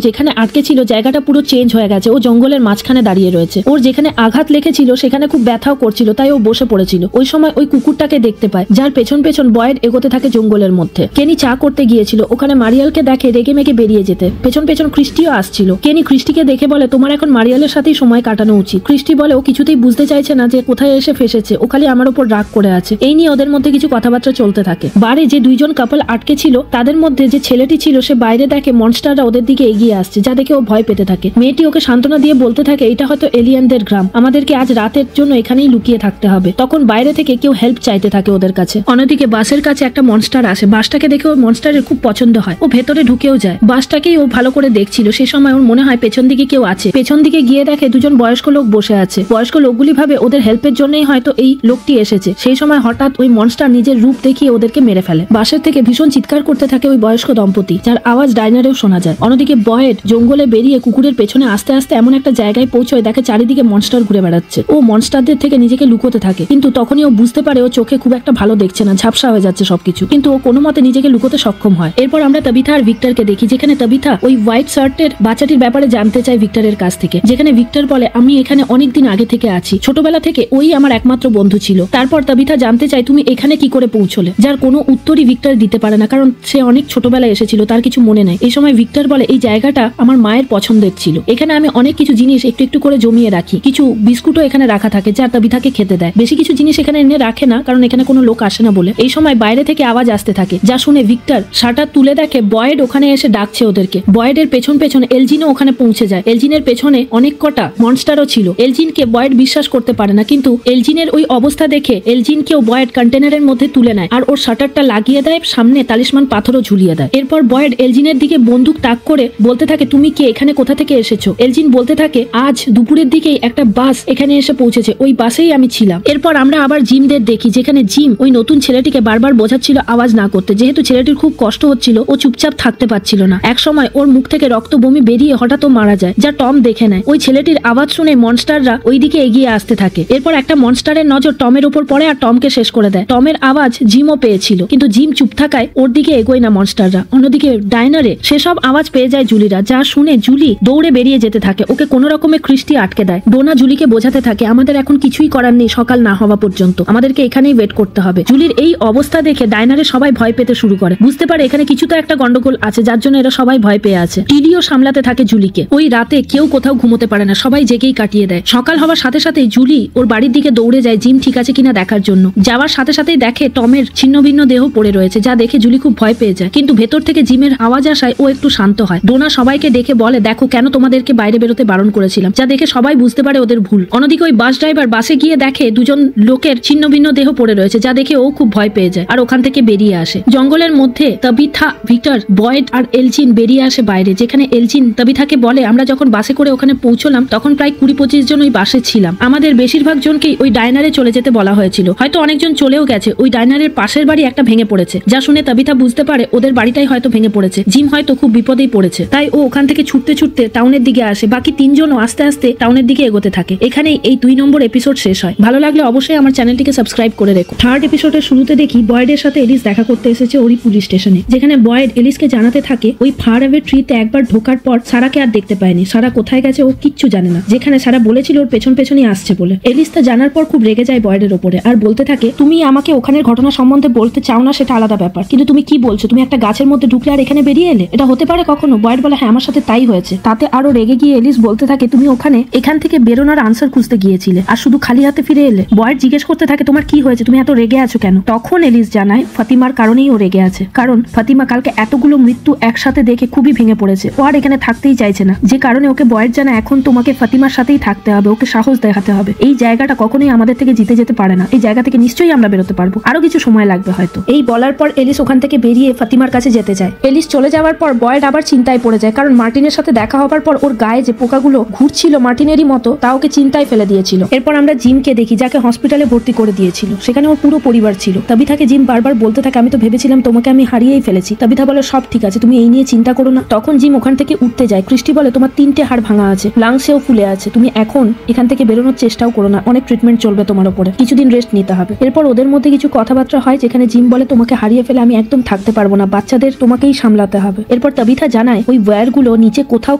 [SPEAKER 1] যেখানে আটকে ছিল জায়গাটা পুরো চেঞ্জ হয়ে গেছে, ও জঙ্গলের মাঝখানে দাঁড়িয়ে রয়েছে। ওর যেখানে আঘাত লেগেছিল সেখানে খুব ব্যথাও করছিল, তাই ও বসে পড়েছিল। ওই সময় ওই কুকুরটাকে দেখতে পায়, যার পেছন পেছন বয়েড এগোতে থাকে জঙ্গলের মধ্যে। কেনি চা করতে গিয়েছিল, ওখানে মারিয়ালকে দেখে রেগে মেগে বেরিয়ে যেতে। পেছন পেছন ক্রিস্টিও আসছিল। কেনি ক্রিস্টিকে দেখে বলে তোমার এখন মারিয়ালের সাথেই সময় কাটানো উচিত। ক্রিস্টি বলে ও কিছুতেই বুঝতে চাইছে না যে কোথায় এসে ফেসেছে, ও খালি আমার উপর রাগ করে আছে। এই নিয়ে ওদের মধ্যে কিছু কথাবার্তা চলতে থাকে। বারে যে দুইজন কাপল আটকে ছিল তাদের মধ্যে যে ছেলেটি ছিল সে বাইরে দেখে মনস্টাররা ওদের দিকে এগিয়ে আসছে, যা দেখে ও ভয় পেতে থাকে। মেয়েটি ওকে সান্ত্বনা দিয়ে বলতে থাকে এটা হয়তো এলিয়েনদের গ্রাম, আমাদেরকে আজ রাতের জন্য এখানেই লুকিয়ে থাকতে হবে। তখন বাইরে থেকে কেউ হেল্প চাইতে থাকে ওদের কাছে। অন্যদিকে বাসের কাছে একটা মনস্টার আসে। বাসটাকে দেখে ওর মনস্টারের খুব পছন্দ হয়, ও ভেতরে ঢুকেও যায়। বাসটাকেই ও ভালো করে দেখছিল, সে সময় ওর মনে হয় পেছন দিকে কেউ আছে। পেছন দিকে গিয়ে দেখে দুজন বয়স্ক লোক বসে আছে। বয়স্ক লোকগুলি ভাবে ওদের হেল্পের জন্যই হয়তো এই লোকটি এসেছে। সেই সময় হঠাৎ ওই মনস্টার নিজের রূপ দেখিয়ে ওদেরকে মেরে ফেলে। বাসের থেকে ভীষণ চিৎকার করতে থাকে ওই বয়স্ক দম্পতি, যার আওয়াজ ডাইনারেও শোনা যায়। অন্যদিকে বয়েড জঙ্গলে বেরিয়ে কুকুরের পেছনে আস্তে আস্তে এমন একটা জায়গায় পৌঁছয় দেখে চারিদিকে মনস্টার ঘুরে বেড়াচ্ছে। ও মনস্টারদের থেকে নিজেকে লুকোতে থাকে, কিন্তু তখনই ও বুঝতে পারে ও চোখে খুব একটা ভালো দেখছে না, ঝাপসা হয়ে যাচ্ছে সবকিছু, কিন্তু ও কোনো মতে নিজেকে লুকোতে সক্ষম হয়। এরপর আমরা তাবিথা আর ভিক্টরকে দেখি, যেখানে তাবিথা ওই হোয়াইট শার্টের বাচ্চাটির ব্যাপারে জানতে চায় ভিক্টরের কাছ থেকে। যেখানে ভিক্টর বলে আমি এখানে অনেকদিন আগে থেকে আছি, ছোটবেলা থেকে ওই আমার একমাত্র বন্ধু ছিল। তারপর তাবিথা জানতে চায় তুমি এখানে কি করে পৌঁছলে, যার কোনো উত্তরই ভিক্টর দিতে পারে না, কারণ সে অনেক ছোটবেলায় এসেছিল, তার কিছু মনে নেই। এই সময় ভিক্টর বলে এই জায়গাটা আমার মায়ের পছন্দের ছিল, এখানে আমি অনেক কিছু জিনিস একটু একটু করে জমিয়ে রাখি, কিছু বিস্কুটও এখানে রাখা থাকে যা তাবিথাকে খেতে দেয়। বেশি কিছু জিনিস এখানে এনে রাখে না, কারণ এখানে কোনো লোক আসে না বলে। এই সময় বাইরে থেকে আওয়াজ আসতে থাকে, যা শুনে ভিক্টর শাটার তুলে দেখে বয়েড ওখানে এসে ডাকছে ওদেরকে। বয়েডের পেছন পেছন এলজিনও ওখানে পৌঁছে যায়। এলজিনের পেছনে অনেক কটা মনস্টারও ছিল। এলজিনকে বয়েড বিশ্বাস করতে পারে না, কিন্তু এলজিনের ওই অবস্থা দেখে এলজিনকেও বয়েড কন্টেনারের মধ্যে তুলে নেয় আর ওর শাটারটা লাগিয়ে দেয়, সামনে তালিসমান পাথরও ঝুলিয়ে দেয়। এরপর বয়েড এলজিনের দিকে বন্দুক তাক করে বলতে থাকে তুমি কি এখানে কোথা থেকে এসেছো। এলজিন বলতে থাকে আজ দুপুরের দিকেই একটা বাস এখানে এসে পৌঁছেছে, ওই বাসেই আমি ছিলাম। এরপর আমরা আবার জিমদের দেখি, যেখানে জিম ওই নতুন ছেলেটিকে বারবার বোঝাচ্ছিল আওয়াজ না করতে, যেহেতু ছেলেটির খুব কষ্ট হচ্ছিল, ও চুপচাপ থাকতে পারছিল না। এক সময় ওর মুখ থেকে রক্ত বমি বেরিয়ে হঠাৎ ও মারা যায়, যা টম দেখে নেয়। ওই ছেলেটির আওয়াজ শুনে মনস্টাররা ওই দিকে এগিয়ে আসতে থাকে। এরপর একটা মনস্টারের নজর টমের উপর পড়ে আর টমকে শেষ করে দেয়। টমের আওয়াজ জিমও পেয়েছিল, কিন্তু জিম চুপ থাকায় ওর দিকে এগোয় না মনস্টাররা। অন্যদিকে ডাইনারে সেসব আওয়াজ পেয়ে যায় জুলিরা, যা শুনে জুলি দৌড়ে বেরিয়ে যেতে থাকে। ওকে কোনো রকমের ক্রিস্টি আটকে দেয়। ডোনা জুলিকে বোঝাতে থাকে আমাদের এখন কিছুই করার নেই, সকাল না হওয়া পর্যন্ত আমাদেরকে এখানেই ওয়েট করতে হবে। জুলির এই অবস্থা দেখে ডাইনারে সবাই ভয় পেতে শুরু করে, বুঝতে পারে এখানে কিছু তো একটা গন্ডগোল আছে, যার জন্য এরা সবাই ভয় পেয়ে আছে। টিডিও সামলাতে থাকে জুলিকে। ওই রাতে কেউ কোথাও ঘুমোতে পারে না, সবাই জেগেই কাটিয়ে দেয়। সকাল হওয়ার সাথে সাথে জুলি ওর বাড়ির দিকে দৌড়ে যায় জিম ঠিক আছে কিনা দেখার জন্য। যাওয়ার সাথে সাথেই দেখে টমের ছিন্ন ভিন্ন দেহ পড়ে রয়েছে, যা দেখে জুলি খুব ভয় পেয়ে যায়, কিন্তু ভেতর থেকে জিমের আওয়াজ আসায় ও একটু শান্ত হয়। ডোনা সবাইকে ডেকে বলে দেখো কেন তোমাদেরকে বাইরে বেরোতে বারণ করেছিলাম, যা দেখে সবাই বুঝতে পারে ওদের ভুল। অন্যদিকে ওই বাস ড্রাইভার বাসে গিয়ে দেখে দুজন লোকের ছিন্ন ভিন্ন দেহ পড়ে রয়েছে, যা দেখে ও খুব ভয় পেয়ে যায় আর ওখান থেকে বেরিয়ে আসে। জঙ্গলের মধ্যে তাবিথা, ভিক্টর, বয়েড আর এলজিন বেরিয়ে আসে বাইরে, যেখানে এলজিন তাবিথাকে বলে আমরা যখন বাসে করে ওখানে পৌঁছলাম তখন প্রায় 20-25 জন ওই বাসে ছিলাম। আমাদের বেশিরভাগ জনকেই ওই ডাইনারে চলে যেতে বলা হয়েছিল, হয়তো অনেকজন চলেও গেছে। ওই ডাইনারের পাশের বাড়ি একটা ভেঙে পড়েছে, যা শুনে তাবিথা বুঝতে পারে ওদের বাড়িটাই হয়তো ভেঙে পড়েছে। জিম হয়তো খুব বিপদেই পড়েছে, তাই ও ওখান থেকে ছুটতে ছুটতে টাউনের দিকে আসে। বাকি 3 জনও আস্তে আস্তে টাউনের দিকে এগোতে থাকে। এখানেই এই 2 নম্বর এপিসোড শেষ হয়। ভালো লাগলে অবশ্যই আমার চ্যানেলটিকে সাবস্ক্রাইব করে রেখো। 3rd এপিসোডের শুরুতে দেখি বয়েডের সাথে এলিস দেখা করতে এসেছে ওরই পুলিশ স্টেশনে, যেখানে বয়েড এলিসকে জানাতে থাকে ওই ফার অ্যাওয়ে ট্রিতে একবার ঢোকার পর সারাকে আর দেখতে পায়নি। সারা কোথায় গেছে ও কিচ্ছু জানে না, যেখানে সারা বলেছিল ওর পেছন পেছনই আসছে বলে। এলিস তা জানার পর খুব রেগে যায় বয়েডের ওপরে আর বলতে থাকে তুমি আমাকে ওখানের ঘটনা সম্বন্ধে বলতে চাও না সেটা আলাদা ব্যাপার, কিন্তু তুমি কি বলছো, তুমি একটা গাছের মধ্যে ঢুকলে আর এখানে বেরিয়ে এলে, এটা হতে পারে কখনো? বয়েড বলে হ্যাঁ আমার সাথে তাই হয়েছে। তাতে আরো রেগে গিয়ে এলিস বলতে থাকে তুমি ওখানে এখান থেকে বেরোনোর আনসার খুঁজতে গিয়েছিলে আর শুধু খালি হাতে ফিরে এলে। বয়েড জিজ্ঞেস করতে থাকে তোমার কি হয়েছে, তুমি এত রেগে আছো কেন? তখন এলিস জানায় ফাতিমার কারণেই ও রেগে আছে, কারণ ফাতিমা কালকে এতগুলো মৃত্যু একসাথে দেখে খুবই ভেঙে পড়েছে। ও আর এখানে থাকতেই চাইছে না, যে কারণে ওকে বয়েড জানায় এখন তোমাকে ফাতিমার সাথেই থাকতে হবে, ওকে সাহস দেখাতে হবে। এই জায়গাটা কখনোই আমাদের থেকে জিতে যেতে পারে না, এই জায়গা থেকে নিশ্চয়ই আমরা বেরোতে পারবো, আরো কিছু সময় লাগবে হয়তো। এই বলার পর এলিস ওখান থেকে বেরিয়ে ফাতিমার কাছে যেতে চায়। এলিস চলে যাওয়ার পর বয়েড আবার চিন্তায় পড়ে যায়, কারণ মার্টিনের সাথে দেখা হওয়ার পর ওর গায়ে যে পোকাগুলো ঘুরছিল মার্টিনেরই মতো, তা ওকে চিন্তায় ফেলে দিয়েছিল। এরপর আমরা জিমকে দেখি, যাকে হসপিটালে ভর্তি করে দিয়েছিল। সেখানে ওর পুরো পরিবার ছিল। তাবিথাকে জিম বারবার বলতে থাকে আমি তো ভেবেছিলাম তোমাকে আমি হারিয়েই ফেলেছি। তাবিথা বলে সব ঠিক আছে, তুমি এই নিয়ে চিন্তা করো না। তখন জিম ওখান থেকে উঠতে যায়। ক্রিস্টি বলে তোমার 3টে হাড় ভাঙা আছে, লাংসেও ফুলে আছে, তুমি এখন এখান থেকে বেরোনোর চেষ্টাও করো না, অনেক ট্রিটমেন্ট চলবে তোমার উপরে, কিছুদিন রেস্ট নিতে হবে। এরপর ওদের মধ্যে কিছু কথাবার্তা হয়, যেখানে জিম বলে তোমাকে হারিয়ে ফেলে আমি একদম থাকতে পারবো না, বাচ্চাদের তোমাকেই সামলাতে হবে। এরপর তাবিথা জানায় ওই ওয়্যারগুলো নিচে কোথাও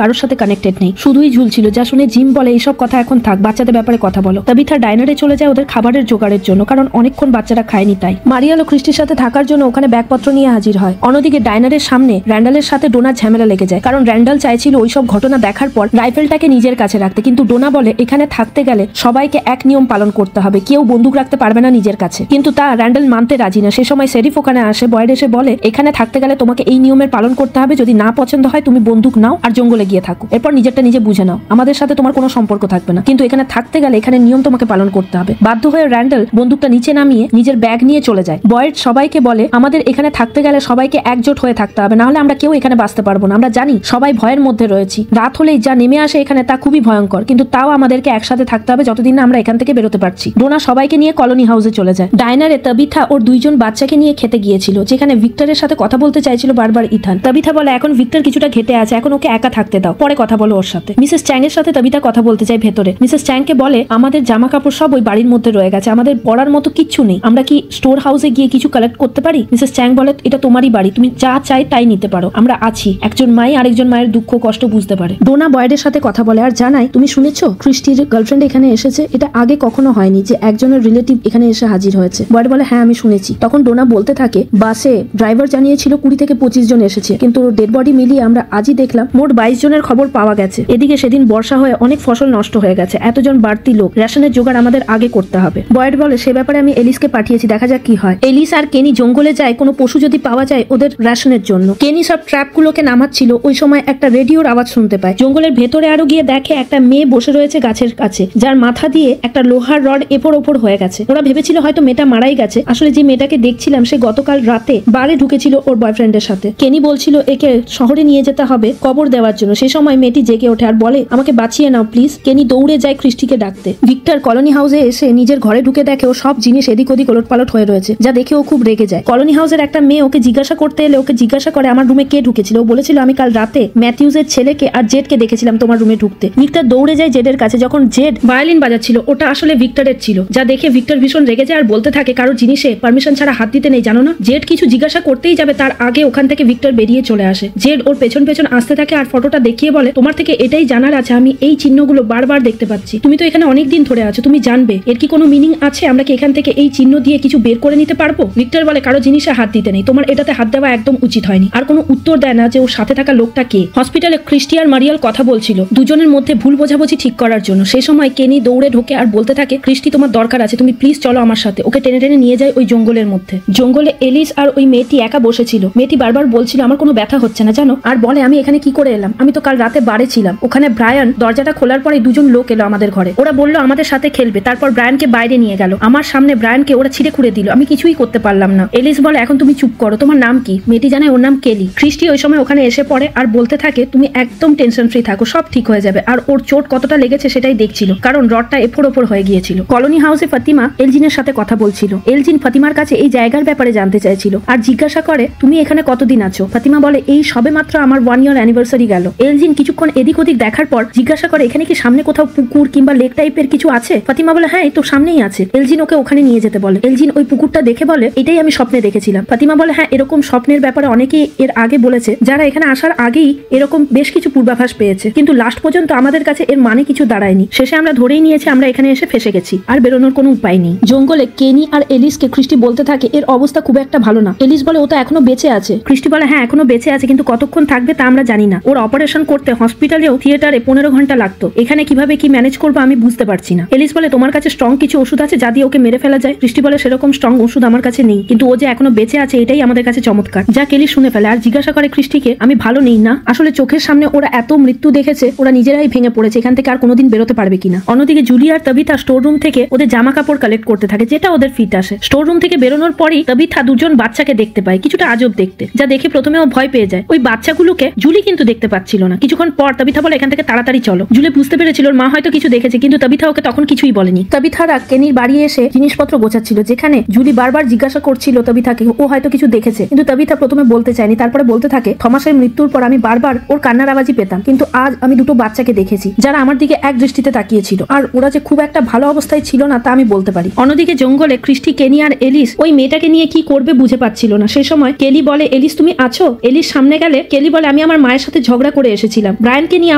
[SPEAKER 1] কারোর সাথে কানেক্টেড নেই, শুধুই ঝুলছিল, যা শুনে জিম বলে এইসব কথা এখন থাক, বাচ্চাদের ব্যাপারে কথা বলো। তাবিথা ডাইনারে চলে যায় ওদের খাবারের জোগাড়ের জন্য, কারণ অনেকক্ষণ বাচ্চারা খায়নি তাই। মারিয়াল ও ক্রিস্টির সাথে থাকার জন্য ওখানে ব্যাগপত্র নিয়ে হাজির হয়। অন্যদিকে ডাইনারের সামনে র্যান্ডালের সাথে ডোনার ঝামেলা লেগে যায়, কারণ র্যান্ডাল চাইছিল ওইসব ঘটনা দেখার পর রাইফেলটাকে নিজের কাছে রাখতে, কিন্তু ডোনা বলে এখানে থাকতে গেলে সবাইকে এক নিয়ম পালন করতে হবে, কেউ বন্দুক রাখতে পারবে না নিজের কাছে। কিন্তু তা র্যান্ডাল মানতে রাজি না। সে সময় শেরিফ ওখানে আসে। বয়েড এসে বলে এখানে থাকতে গেলে তোমাকে এই নিয়মের পালন করতে হবে, যদি না পছন্দ হয় তুমি বন্দুক নাও আর জঙ্গলে গিয়ে থাকো, এরপর নিজেরটা নিজে বুঝে নাও, আমাদের সাথে তোমার কোনো সম্পর্ক থাকবে না, কিন্তু এখানে থাকতে গেলে এখানে নিয়ম তোমাকে পালন করতে হবে। বাধ্য হয়ে র্যান্ডাল বন্দুকটা নিচে নামিয়ে নিজের ব্যাগ নিয়ে চলে যায়। বয়েড সবাইকে বলে আমাদের এখানে থাকতে গেলে সবাইকে একজোট হয়ে থাকতে হবে, না হলে আমরা কেউ এখানে বাঁচতে পারবো না, আমরা জানি সবাই ভয়ের মধ্যে রয়েছি, রাত হলেই যা নেমে আসে এখানে তা খুবই ভয়ঙ্কর, কিন্তু তাও আমাদেরকে একসাথে থাকতে হবে যতদিন না আমরা এখান থেকে বেরোতে পারছি। ডোনা সবাইকে নিয়ে কলোনি হাউসে চলে যায়। ডাইনারে তাবিথা ওর দুইজন বাচ্চাকে নিয়ে খেতে গিয়েছিল, যেখানে ভিক্টরের সাথে কথা বলতে চাইছিল বারবার ইথান। তাবিথা বলে এখন ভিক্টর কিছুটা ঘেটে আছে, এখন ওকে একা থাকতে দাও, পরে কথা বলো ওর সাথে। মিসেস চ্যাং এর সাথে তাবিথা কথা বলতে চায় ভেতরে। মিসেস চ্যাংকে বলে আমাদের জামা কাপড় সব ওই বাড়ির মধ্যে রয়ে গেছে, আমাদের পড়ার মতো কিচ্ছু নেই, আমরা কি স্টোর হাউসে গিয়ে কিছু কালেক্ট করতে পারি? মিসেস চ্যাং বলে এটা তোমারই বাড়ি, তুমি যা চাই তাই নিতে পারো, আমরা আছি। একজন মাই আরেকজন মায়ের দুঃখ কষ্ট বুঝতে পারে। ডোনা বয়েডের সাথে কথা বলে আর জানায় তুমি শুনেছো ক্রিস্টির গার্লফ্রেন্ড এখানে এসেছে, এটা আগে কখনো হয়নি যে একজনের রিলেটিভ এখানে এসে হাজির হয়েছে। বয়েড বলে হ্যাঁ আমি শুনেছি। তখন ডোনা বলতে থাকে বাসে ড্রাইভার জানিয়েছিল 20 থেকে 25 জন এসেছে, কিন্তু ডেড বডি মিলিয়ে আমরা আজই দেখলাম মোট 22 জনের খবর পাওয়া গেছে। এদিকে সেদিন বর্ষা হয়ে অনেক ফসল নষ্ট হয়ে গেছে, এতজন বাড়তি লোক, রেশনের জোগাড় আমাদের আগে করতে হবে। বয়েড বলে সে ব্যাপারে আমি এলিসকে পাঠিয়েছি, দেখা যাক কি হয়। এলিস আর কেনি জঙ্গলে যায় কোনো পশু যদি পাওয়া যায় ওদের রেশনের জন্য। কেনি সব ট্র্যাপগুলোকে নামাচ্ছিল, ওই সময় একটা রেডিওর আওয়াজ শুনতে পায়। জঙ্গলের ভেতরে আরো গিয়ে দেখে একটা মেয়ে বসে রয়েছে গাছের কাছে, যার মাথা দিয়ে একটা লোহার রড এপর ওপর হয়ে গেছে। ওরা ভেবেছিল হয়তো মেয়েটা মারাই গেছে, আসলে যে মেয়েটাকে দেখছিলাম সে গতকাল রাতে বারে ঢুকেছিল ওর বয়ফ্রেন্ডের সাথে। কেনি বলছিল একে শহরে নিয়ে যেতে হবে কবর দেওয়ার জন্য। সেই সময় মেয়েটি জেগে ওঠে আর বলে আমাকে বাঁচিয়ে নাও প্লিজ। কেনি দৌড়ে যায় ক্রিস্টিকে ডাকতে। ভিক্টর কলোনি হাউসে এসে নিজের ঘরে ঢুকে দেখে ও সব জিনিস এদিক ওদিক ওলটপালট হয়ে রয়েছে, যা দেখে ও খুব রেগে যায়। কলোনি হাউসের একটা মেয়ে ওকে জিজ্ঞাসা করতে এলে ওকে জিজ্ঞাসা করে আমার রুমে কে ঢুকেছিল। ও বলেছিল আমি কাল রাতে ম্যাথিউজের ছেলেকে আর জেডকে দেখেছিলাম তোমার রুমে ঢুকতে। ভিক্টর দৌড়ে যায় জেডের কাছে। যখন জেড ভায়োলিন বাজাচ্ছিল ওটা আসলে ভিক্টরের ছিল, যা দেখে ভিক্টর ভীষণ রেগে যায় আর বলতে থাকে কারো জিনিসে পারমিশন ছাড়া হাত দিতে নেই জানো না। জেড কিছু জিজ্ঞাসা করতেই যাবে তার আগে ওখান থেকে ভিক্টর বেরিয়ে চলে আসে। জেড ওর পেছন পেছন আসতে থাকে আর ফটোটা দেখিয়ে বলে তোমার থেকে এটাই জানার আছে আমি এই চিহ্নগুলো বারবার দেখতে পাচ্ছি, তুমি তো এখানে অনেকদিন ধরে আছো, তুমি জানবে এর কি কোনো মিনিং আছে, আমরা কি এখান থেকে এই চিহ্ন দিয়ে কিছু বের করে নিতে পারবো। ভিক্টর বলে কারো জিনিসে হাত দিতে নেই, তোমার এটাতে হাত দেওয়া একদম উচিত হয়নি। আর কোনো উত্তর দেয় না যে ওর সাথে থাকা লোকটা কে। হসপিটালে ক্রিস্টি আর মারিয়াল কথা বলছিল দুজনের মধ্যে ভুল বোঝাবুঝি ঠিক করার জন্য। সেই সময় কেনি দৌড়ে ঢোকে আর বলতে থাকে ক্রিস্টি তোমার দরকার আছে, তুমি প্লিজ চলো আমার সাথে। ওকে টেনে টেনে নিয়ে যায় ওই জঙ্গলের মধ্যে। জঙ্গলে এলিস আর ওই মেয়েটি একা বসেছিল। মেয়েটি বারবার বলছিল আমার কোনো ব্যথা হচ্ছে না জানো, আর বলে আমি এখানে কি করে এলাম, আমি তো কাল রাতে বারে ছিলাম। ওখানে ব্রায়ান দরজাটা খোলার পরে দুজন লোক এলো আমাদের ঘরে, ওরা বললো আমাদের সাথে খেলবে, তারপর ব্রায়ানকে বাইরে নিয়ে গেল। আমার সামনে ব্রায়ানকে ওরা ছিঁড়ে খুঁড়ে দিল, আমি কিছুই করতে পারলাম না। এলিস বলে এখন তুমি চুপ করো, তোমার নাম কি। মেয়েটি জানায় ওর নাম কেলি। ক্রিস্টি ওই সময় ওখানে এসে পড়ে আর বলতে থাকে তুমি একদম টেনশন ফ্রি থাকো, সব ঠিক হয়ে যাবে। আর ওর চোট কতটা লেগেছে সেটাই দেখছিল, কারণ রডটা এফোর ওপর হয়ে গিয়েছিল। কলোনি হাউসে ফাতিমা এলজিনের সাথে কথা বলছিল। এলজিন ফাতিমার কাছে এই জায়গার ব্যাপারে জানতে চাইছিল আর জিজ্ঞাসা করে তুমি এখানে কতদিন আছো। ফাতিমা বলে এই সবে মাত্র আমার 1 ইয়ার অ্যানিভার্সারি গেল। এলজিন কিছুক্ষণ এদিক ওদিক দেখার পর জিজ্ঞাসা করে এখানে কি সামনে কোথাও পুকুর কিংবা লেক টাইপের কিছু আছে। ফাতিমা বলে হ্যাঁ এই তো সামনেই আছে। এলজিন ওকে ওখানে নিয়ে যেতে বলে। এলজিন ওই পুকুরটা দেখে বলে এটাই আমি স্বপ্নে দেখেছিলাম। ফাতিমা বলে হ্যাঁ এরকম স্বপ্নের ব্যাপারে অনেকেই এর আগে বলেছে, যারা এখানে আসার আগেই এরকম বেশ কিছু পূর্বাভাস পেয়েছে, কিন্তু লাস্ট পর্যন্ত আমাদের কাছে এর মানে কিছু দাঁড়ায়নি। শেষে আমরা ধরেই নিয়েছি আমরা এখানে এসে ফেসে গেছি, আর বেরোনোর কোনো উপায় নেই। জঙ্গলে কেনি আর এলিসকে ক্রিস্টি বলতে থাকে এর অবস্থা খুব একটা ভালো না। এলিস বলে ও তো এখনো বেঁচে আছে। ক্রিস্টি বলে হ্যাঁ এখনো বেঁচে আছে, কিন্তু কতক্ষণ থাকবে তা আমরা জানি না। ওর অপারেশন করতে হসপিটালেও থিয়েটারে 15 ঘন্টা লাগতো, এখানে কিভাবে কি ম্যানেজ করবো আমি বুঝতে পারছি না। এলিস বলে তোমার কাছে স্ট্রং কিছু ওষুধ আছে যা দিয়ে ওকে মেরে ফেলা যায়। ক্রিস্টি বলে সেরকম স্ট্রং ওষুধ আমার কাছে নেই, কিন্তু ও যে এখনো বেঁচে আছে এটাই আমাদের কাছে চমৎকার। যা কেলি শুনে ফেলে আর জিজ্ঞাসা করে ক্রিস্টিকে আমি ভালো নেই না, আসলে চোখের সামনে ওরা এত মৃত্যু দেখেছে ওরা নিজেরাই ভেঙে পড়েছে, এখান থেকে আর কোনোদিন বেরোতে পারবে কিনা। অন্যদিকে জুলি আর তাবিথা স্টোর রুম থেকে ওদের জামা কাপড় কালেক্ট করতে থাকে, যেটা ওদের ফিট আসে। স্টোর রুম থেকে বেরোনোর পরই তাবিথা দুজন বাচ্চাকে দেখতে পায়, কিছুটা আজব দেখতে, যা দেখে প্রথমে ও ভয় পেয়ে যায়। ওই বাচ্চাগুলোকে জুলি কিন্তু দেখতে পাচ্ছিল না। কিছুক্ষণ পর তাবিথা বলে এখান থেকে তাড়াতাড়ি চলো। জুলি বুঝতে পেরেছিল ওর মা হয়তো কিছু দেখেছে, কিন্তু তাবিথা ওকে তখন কিছুই বলেনি। তাবিথারা কেনির বাড়ি এসে জিনিসপত্র গোছাচ্ছিল, যেখানে জুলি বারবার জিজ্ঞাসা করছিল তাবিথাকে ও হয়তো কিছু দেখেছে, কিন্তু তাবিথা প্রথমে বলতে চায়নি। তারপরে বলতে থাকে থমাসের মৃত্যুর পর আমি বারবার ওর কান্নার আওয়াজই পেতাম, কিন্তু আজ আমি দুটো বাচ্চাকে দেখেছি যারা আমার দিকে এক দৃষ্টিতে তাকিয়েছিল, আর ওরা যে খুব একটা ভালো অবস্থায় ছিল না তা আমি বলতে পারি। অন্যদিকে জঙ্গলে ক্রিস্টি, কেনি আর এলিস ওই মেয়েটাকে নিয়ে কি করবে বুঝে পাচ্ছিল না। সেই সময় কেলি বলে এলিস তুমি আছো? এলিস সামনে গেলে কেলি বলে আমি আমার মায়ের সাথে ঝগড়া করে এসেছিলাম, ব্রায়ানকে নিয়ে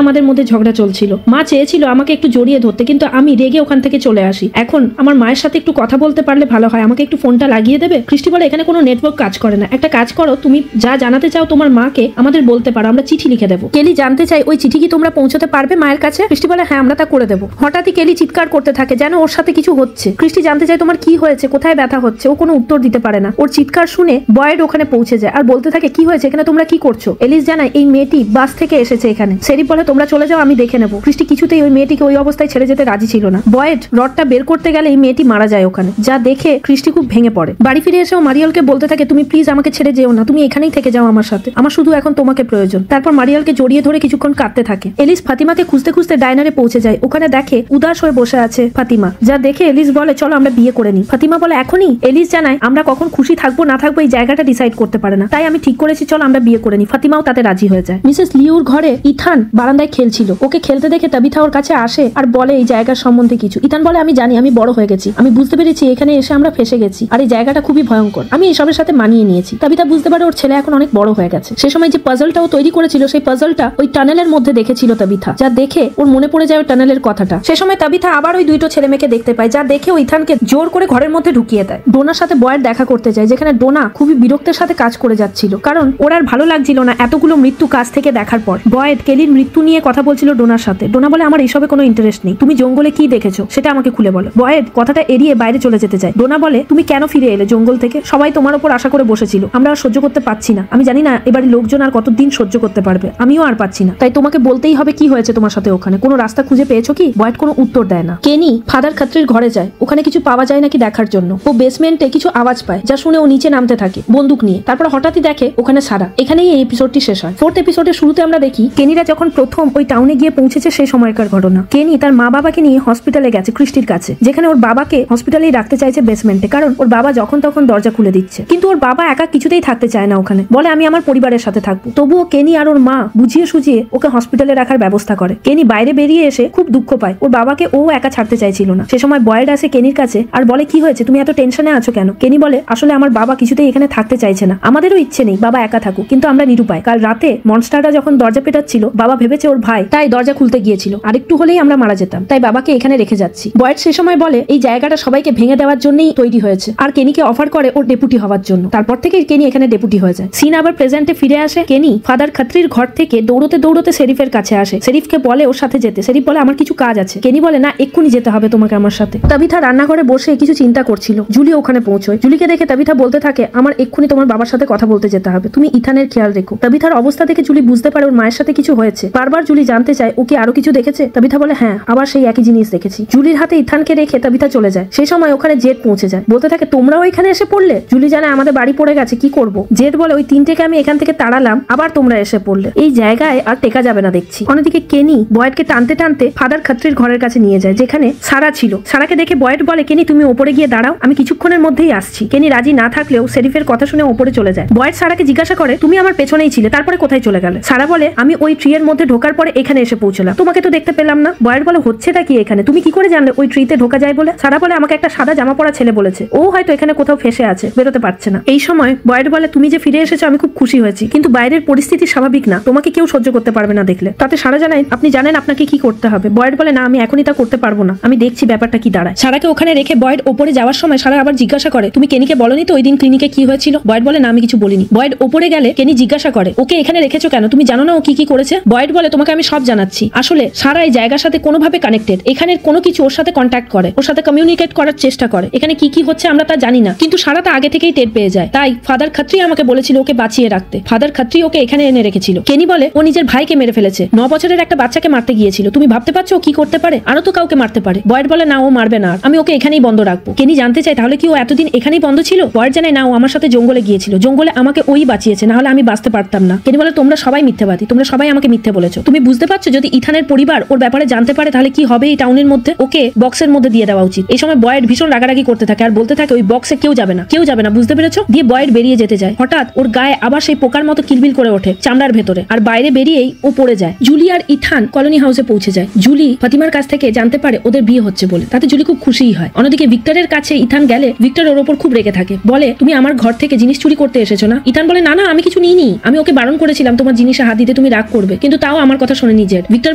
[SPEAKER 1] আমাদের মধ্যে ঝগড়া চলছিল, মা চেয়েছিল আমাকে একটু জড়িয়ে ধরতে কিন্তু আমি রেগে ওখান থেকে চলে আসি, এখন আমার মায়ের সাথে একটু কথা বলতে পারলে ভালো হয়, আমাকে একটু ফোনটা লাগিয়ে দেবে? ক্রিস্টি বলে এখানে কোনো নেটওয়ার্ক কাজ করে না, একটা কাজ করো তুমি যা জানাতে চাও তোমার মাকে আমাদের বলতে পারো, আমরা চিঠি লিখে দেবো। কেলি জানতে চাই ওই চিঠি কি তোমরা পৌঁছাতে পারবে মায়ের কাছে? ক্রিস্টি বলে হ্যাঁ আমরা তা করে দেবো। হঠাৎই কেলি চিৎকার করতে থাকে যেন ওর সাথে কিছু হচ্ছে। ক্রিস্টি জানতে চায় তোমার কি হয়েছে, কোথায় ব্যথা হচ্ছে? ও কোনো উত্তর দিতে পারে না। ওর চিৎকার শুনে বয়েড ওখানে পৌঁছে যায় আর বলতে থাকে কি হয়েছে, এখানে তোমরা কি করছো? এলিস জানায় এই মেয়েটি বাস থেকে এসেছে এখানে। সেরিফ বলে তোমরা চলে যাও আমি দেখে নেবো। ক্রিস্টি কিছুতেই ওই মেয়েটিকে ওই অবস্থায় ছেড়ে যেতে রাজি ছিল না। বয়েড রডটা বের করতে গেলে এই মেয়েটি মারা যায় ওখানে, যা দেখে ক্রিস্টি খুব ভেঙে পড়ে। বাড়ি ফিরে এসেও মারিয়ালকে বলতে থাকে তুমি প্লিজ আমাকে ছেড়ে যেও না, তুমি এখানেই থেকে যাও আমার সাথে, আমার শুধু এখন তোমাকে প্রয়োজন। তারপর মারিয়ালকে জড়িয়ে ধরে কিছুক্ষণ কাঁদতে থাকে। এলিস ফাতিমাকে খুঁজতে খুঁজতে ডাইনারে পৌঁছে যায়, ওখানে দেখে উদাস হয়ে বসে আছে ফাতিমা, যা দেখে এলিস বলে চলো আমরা বিয়ে করে নিই। ফাতিমা বলে এখনই? এলিস জানায় আমরা কখন খুশি থাকবো না থাকবো এই জায়গাটা ডিসাইড করতে পারে না, তাই আমি ঠিক করেছি চলো আমরা বিয়ে করে নিই। ফাতিমাও তাতে রাজি হয়ে যায়। মিসেস লিউর ঘরে ইথান বারান্দায় খেলছিল, ওকে খেলতে দেখে তাবিথা ওর কাছে আসে আর বলে এই জায়গার সম্বন্ধে কিছু। ইথান বলে আমি জানি, আমি বড় হয়ে গেছি, আমি বুঝতে পেরেছি এখানে এসে আমরা ফেসে গেছি আর এই জায়গাটা খুবই ভয়ঙ্কর, আমি এসবের সাথে মানিয়ে নিয়েছি। তাবিথা বুঝতে পারে ওর ছেলে এখন অনেক বড় হয়ে গেছে। সে সময় যে পাজলটাও তৈরি করেছিল সেই পাজলটা ওই টানেলের মধ্যে দেখেছিল তাবিথা, যা দেখে ওর মনে পড়ে যায় ওই টানেলের কথাটা। সে সময় তাবিথা আবার ওই দুটো ছেলে মেয়েকে দেখতে পায়, যা দেখে ওই ইথানকে জোর করে ঘরের মধ্যে ঢুকিয়ে দেয়। ডোনার সাথে বয়েড দেখা করতে যায়, যেখানে ডোনা খুবই বিরক্তের সাথে কাজ করে যাচ্ছিল, কারণ ওর আর ভালো লাগছিল না এতগুলো মৃত্যু কাজ থেকে দেখার পর। বয়েড কেলির মৃত্যু নিয়ে কথা বলছিল ডোনার সাথে। ডোনা বলে আমার এসবে কোনো ইন্টারেস্ট নেই, তুমি জঙ্গলে কি দেখেছো সেটা আমাকে খুলে বলো। বয়েড কথাটা এড়িয়ে বাইরে চলে যেতে চায়। ডোনা বলে তুমি কেন ফিরে এলে জঙ্গল থেকে? সবাই তোমার উপর আশা করে বসেছিল, আমরা আর সহ্য করতে পারছি না, আমি জানি না এবারে লোকজন আর কতদিন সহ্য করতে পারবে, আমিও আর পাচ্ছি না, তাই তোমাকে বলতেই হবে কি হয়েছে তোমার সাথে ওখানে, কোনো রাস্তা খুঁজে পেয়েছো কি? বয়েড কোনো উত্তর দেয় না। কেনি ফাদার খাত্রির ঘরে যায়, ওখানে কিছু পাওয়া যায় নাকি দেখার জন্য। ও বেসমেন্টে কিছু আওয়াজ পায়, যা শুনে ও নিচে নামতে থাকে বন্দুক নিয়ে। তারপর হঠাৎই দেখে ওখানে সারা। এখানেই এই এপিসোডটি শেষ হয়। ফোর্থ এপিসোডের শুরুতে আমরা দেখি কেনিরা যখন প্রথম ওই টাউনে গিয়ে পৌঁছেছে সেই সময়কার ঘটনা। কেনি তার মা বাবাকে নিয়ে হসপিটালে গেছে ক্রিস্টির কাছে, যেখানে ওর বাবাকে হসপিটালেই রাখতে চাইছে বেসমেন্টে, কারণ ওর বাবা যখন তখন দরজা খুলে দিচ্ছে। কিন্তু ওর বাবা একা কিছুতেই থাকতে চায় না ওখানে, বলে আমি আমার পরিবারের সাথে থাকবো। তবুও কেনি আর ওর মা বুঝিয়ে সুঝিয়ে ওকে হসপিটালে রাখার ব্যবস্থা করে। কেনি বাইরে বেরিয়ে এসে খুব দুঃখ পায়, ওর বাবাকে ও একা ছাড়তে চাইছিল না। সে সময় বয়েড আসে কেনির কাছে আর বলে কি হয়েছে, তুমি এত টেনশনে আছো কেন? কেনি বলে আসলে আমার বাবা কিছুতেই এখানে থাকতে চাইছে না, আমাদেরও ইচ্ছে নেই বাবা একা থাকুক, কিন্তু আমরা নিরুপায়। কাল রাতে মনস্টাররা যখন দরজা পেটাচ্ছিল বাবা ভেবেছে ওর ভাই, তাই দরজা খুলতে গিয়েছিল, আর একটু হলেই আমরা মারা যেতাম, তাই বাবাকে এখানে রেখে যাচ্ছি। বয়েড সে সময় বলে এই জায়গাটা সবাইকে ভেঙে দেওয়ার জন্যই তৈরি হয়েছে, আর কেনিকে অফার করে ওর ডেপুটি হওয়ার জন্য। তারপর থেকে কেনি এখানে ডেপুটি হয়ে যায়। সিন আবার প্রেজেন্টে ফিরে আসে। কেনি ফাদার খাত্রির ঘর থেকে দৌড়তে দৌড়তে শেরিফের কাছে আসে, শেরিফকে বলে ওর সাথে যেতে। শেরিফ বলে আমার কিছু কাজ আছে। কেনি বলে না এক্ষুনি যেতে হবে তোমাকে আমার সাথে। তাবিথা রান্নাঘরে বসে কিছু চিন্তা করছিল, জুলি ওখানে পৌঁছয়। জুলিকে দেখে তাবিথা বলতে থাকে আমার এক্ষুনি তোমার বাবার সাথে কথা বলতে যেতে হবে, তুমি ইথানের খেয়াল রেখো। তাবিথার অবস্থা দেখে জুলি বুঝতে পারে ওর মায়ের সাথে কিছু হয়েছে। বারবার জুলি জানতে চায় ও কি আরো কিছু দেখেছে। তাবিথা বলে হ্যাঁ, আবার সেই একই জিনিস দেখেছি। জুলির হাতে ইথানকে রেখে তাবিথা চলে যায়। সেই সময় ওখানে জেড পৌঁছে যায়, বলতে থাকে তোমরাও এখানে এসে পড়লে। জুলি জানে আমাদের বাড়ি পড়ে গেছে, কি করব। জেড বলে ওই তিনটেকে আমি এখান থেকে তাড়ালাম, আবার তোমরা এসে পড়লে, এই জায়গায় আর টেকা যাবে না দেখছি। অন্যদিকে কেনি বয়েডকে টানতে টানতে ফাদার খাত্রির ঘরের কাছে নিয়ে যায়, যেখানে সারা ছিল। সারাকে দেখে বয়েড বলে কেনি তুমি ওপরে গিয়ে দাঁড়াও, আমি কিছুক্ষণের মধ্যেই আসছি। কেনি রাজি না থাকলেও শেরিফের কথা শুনে ওপরে চলে যায়। বয়েড সারাকে জিজ্ঞাসা করে তুমি আমার পেছনেই ছিলে, তারপরে কোথায় চলে গেলে? সারা বলে আমি ওই ট্রি এর মধ্যে ঢোকার পরে এখানে এসে পৌঁছলাম, তোমাকে তো দেখতে পেলাম না। বয়েড বলে হচ্ছেটা কি এখানে, তুমি কি করে জানলে ওই ট্রিতে ঢোকা যায় বলে? সারা বলে আমাকে একটা সাদা জামা পরা ছেলে বলেছে, ও হয়তো এখানে কোথাও ফেসে আছে, বেরোতে পারছে না। এই সময় বয়েড বলে তুমি যে ফিরে এসেছো আমি খুব খুশি হয়েছি, কিন্তু বাইরের পরিস্থিতি স্বাভাবিক না, তোমাকে কেউ সহ্য করতে পারবে না দেখলে। তাতে সারা জানায় আপনি জানেন আপনাকে কি করতে হবে। বয়েড বলে না আমি এখনই তা করতে পারবো না, আমি দেখছি ব্যাপারটা কি দাঁড়ায়। সারাকে ওখানে রেখে বয়েড ওপরে যাওয়ার সময় সারা আবার জিজ্ঞাসা করে তুমি কেনিকে বলনি তো ওই দিন ক্লিনিকে কি হয়েছিল? বয়েড বলে না আমি কিছু বলিনি। বয়েড ওপরে গেলে কেনি জিজ্ঞাসা করে ওকে এখানে রেখেছো কেন, তুমি জানো না ও কি কি করেছে? বয়েড বলে তোমাকে আমি সব জানাচ্ছি। আসলে সারা এই জায়গার সাথে কোনোভাবে কানেক্টেড, এখানের কোনো কিছু ওর সাথে কন্ট্যাক্ট করে, ওর সাথে কমিউনিকেট করার চেষ্টা করে। এখানে কি কি হচ্ছে আমরা তা জানি না, কিন্তু সারা তা আগে থেকেই টের পেয়ে যায়। তাই ফাদার খাত্রি আমাকে বলেছিল ওকে বাঁচিয়ে রাখতে, ফাদার খাত্রি ওকে এখানে এনে রেখেছিল। কেনি বলে ও নিজের ভাইকে মেরে ফেলেছে, 9 বছরের একটা বাচ্চাকে মারতে গিয়েছিল, তুমি ভাবতে পারছো ও কি করতে পারে, আরো তো কাউকে মারতে পারে। বয়েড বলে না ও মারবে না, আমি ওকে এখানেই বন্ধ রাখবো। কেনি জানতে চায় তাহলে কি ও এতদিন এখানেই বন্ধ ছিল? বয়েড জানায় না ও আমার সাথে জঙ্গলে গিয়েছিল, জঙ্গলে আমাকে ওই বাঁচিয়েছে, না হলে আমি বাঁচতে পারতাম না। কেনি বলে তোমরা সবাই মিথ্যাবাদী, তোমরা সবাই আমাকে মিথ্যে বলেছো। তুমি বুঝতে পারছো যদি ইথানের পরিবার ওর ব্যাপারে জানতে পারে তাহলে কি হবে এই টাউনের মধ্যে? ওকে বক্সের মধ্যে দিয়ে দেওয়া উচিত। এই সময় বয়েড ভীষণ রাগারাগি করতে থাকে আর বলতে থাকে ওই বক্সে কেউ যাবে না, কেউ যাবে না, বুঝতে পেরেছো? দিয়ে বয়েড বেরিয়ে যেতে যায়। হঠাৎ ওর গায়ে আবার সেই পোকার মতো কিলবিল করে ওঠে চামড়ার ভেতরে, আর বাইরে বেরিয়েই ও পড়ে যায়। জুলি আর ইথান কলোনি হাউসে পৌঁছে যায়। জুলি ফাতিমার কাছ থেকে জানতে পারে ওদের বিয়ে হচ্ছে বলে, তাতে জুলি খুব খুশিই হয়। অন্যদিকে ভিক্টরের কাছে ইথান গেলে ভিক্টর ওর ওপর খুব রেগে থাকে, বলে তুমি আমার ঘর থেকে জিনিস চুরি করতে এসেছো না? ইথান বলে না না আমি কিছু নিইনি, আমি ওকে বারণ করেছিলাম তোমার জিনিসে হাত দিতে, তুমি রাগ করবে, কিন্তু তাও আমার কথা শোনেনি জেড। ভিক্টর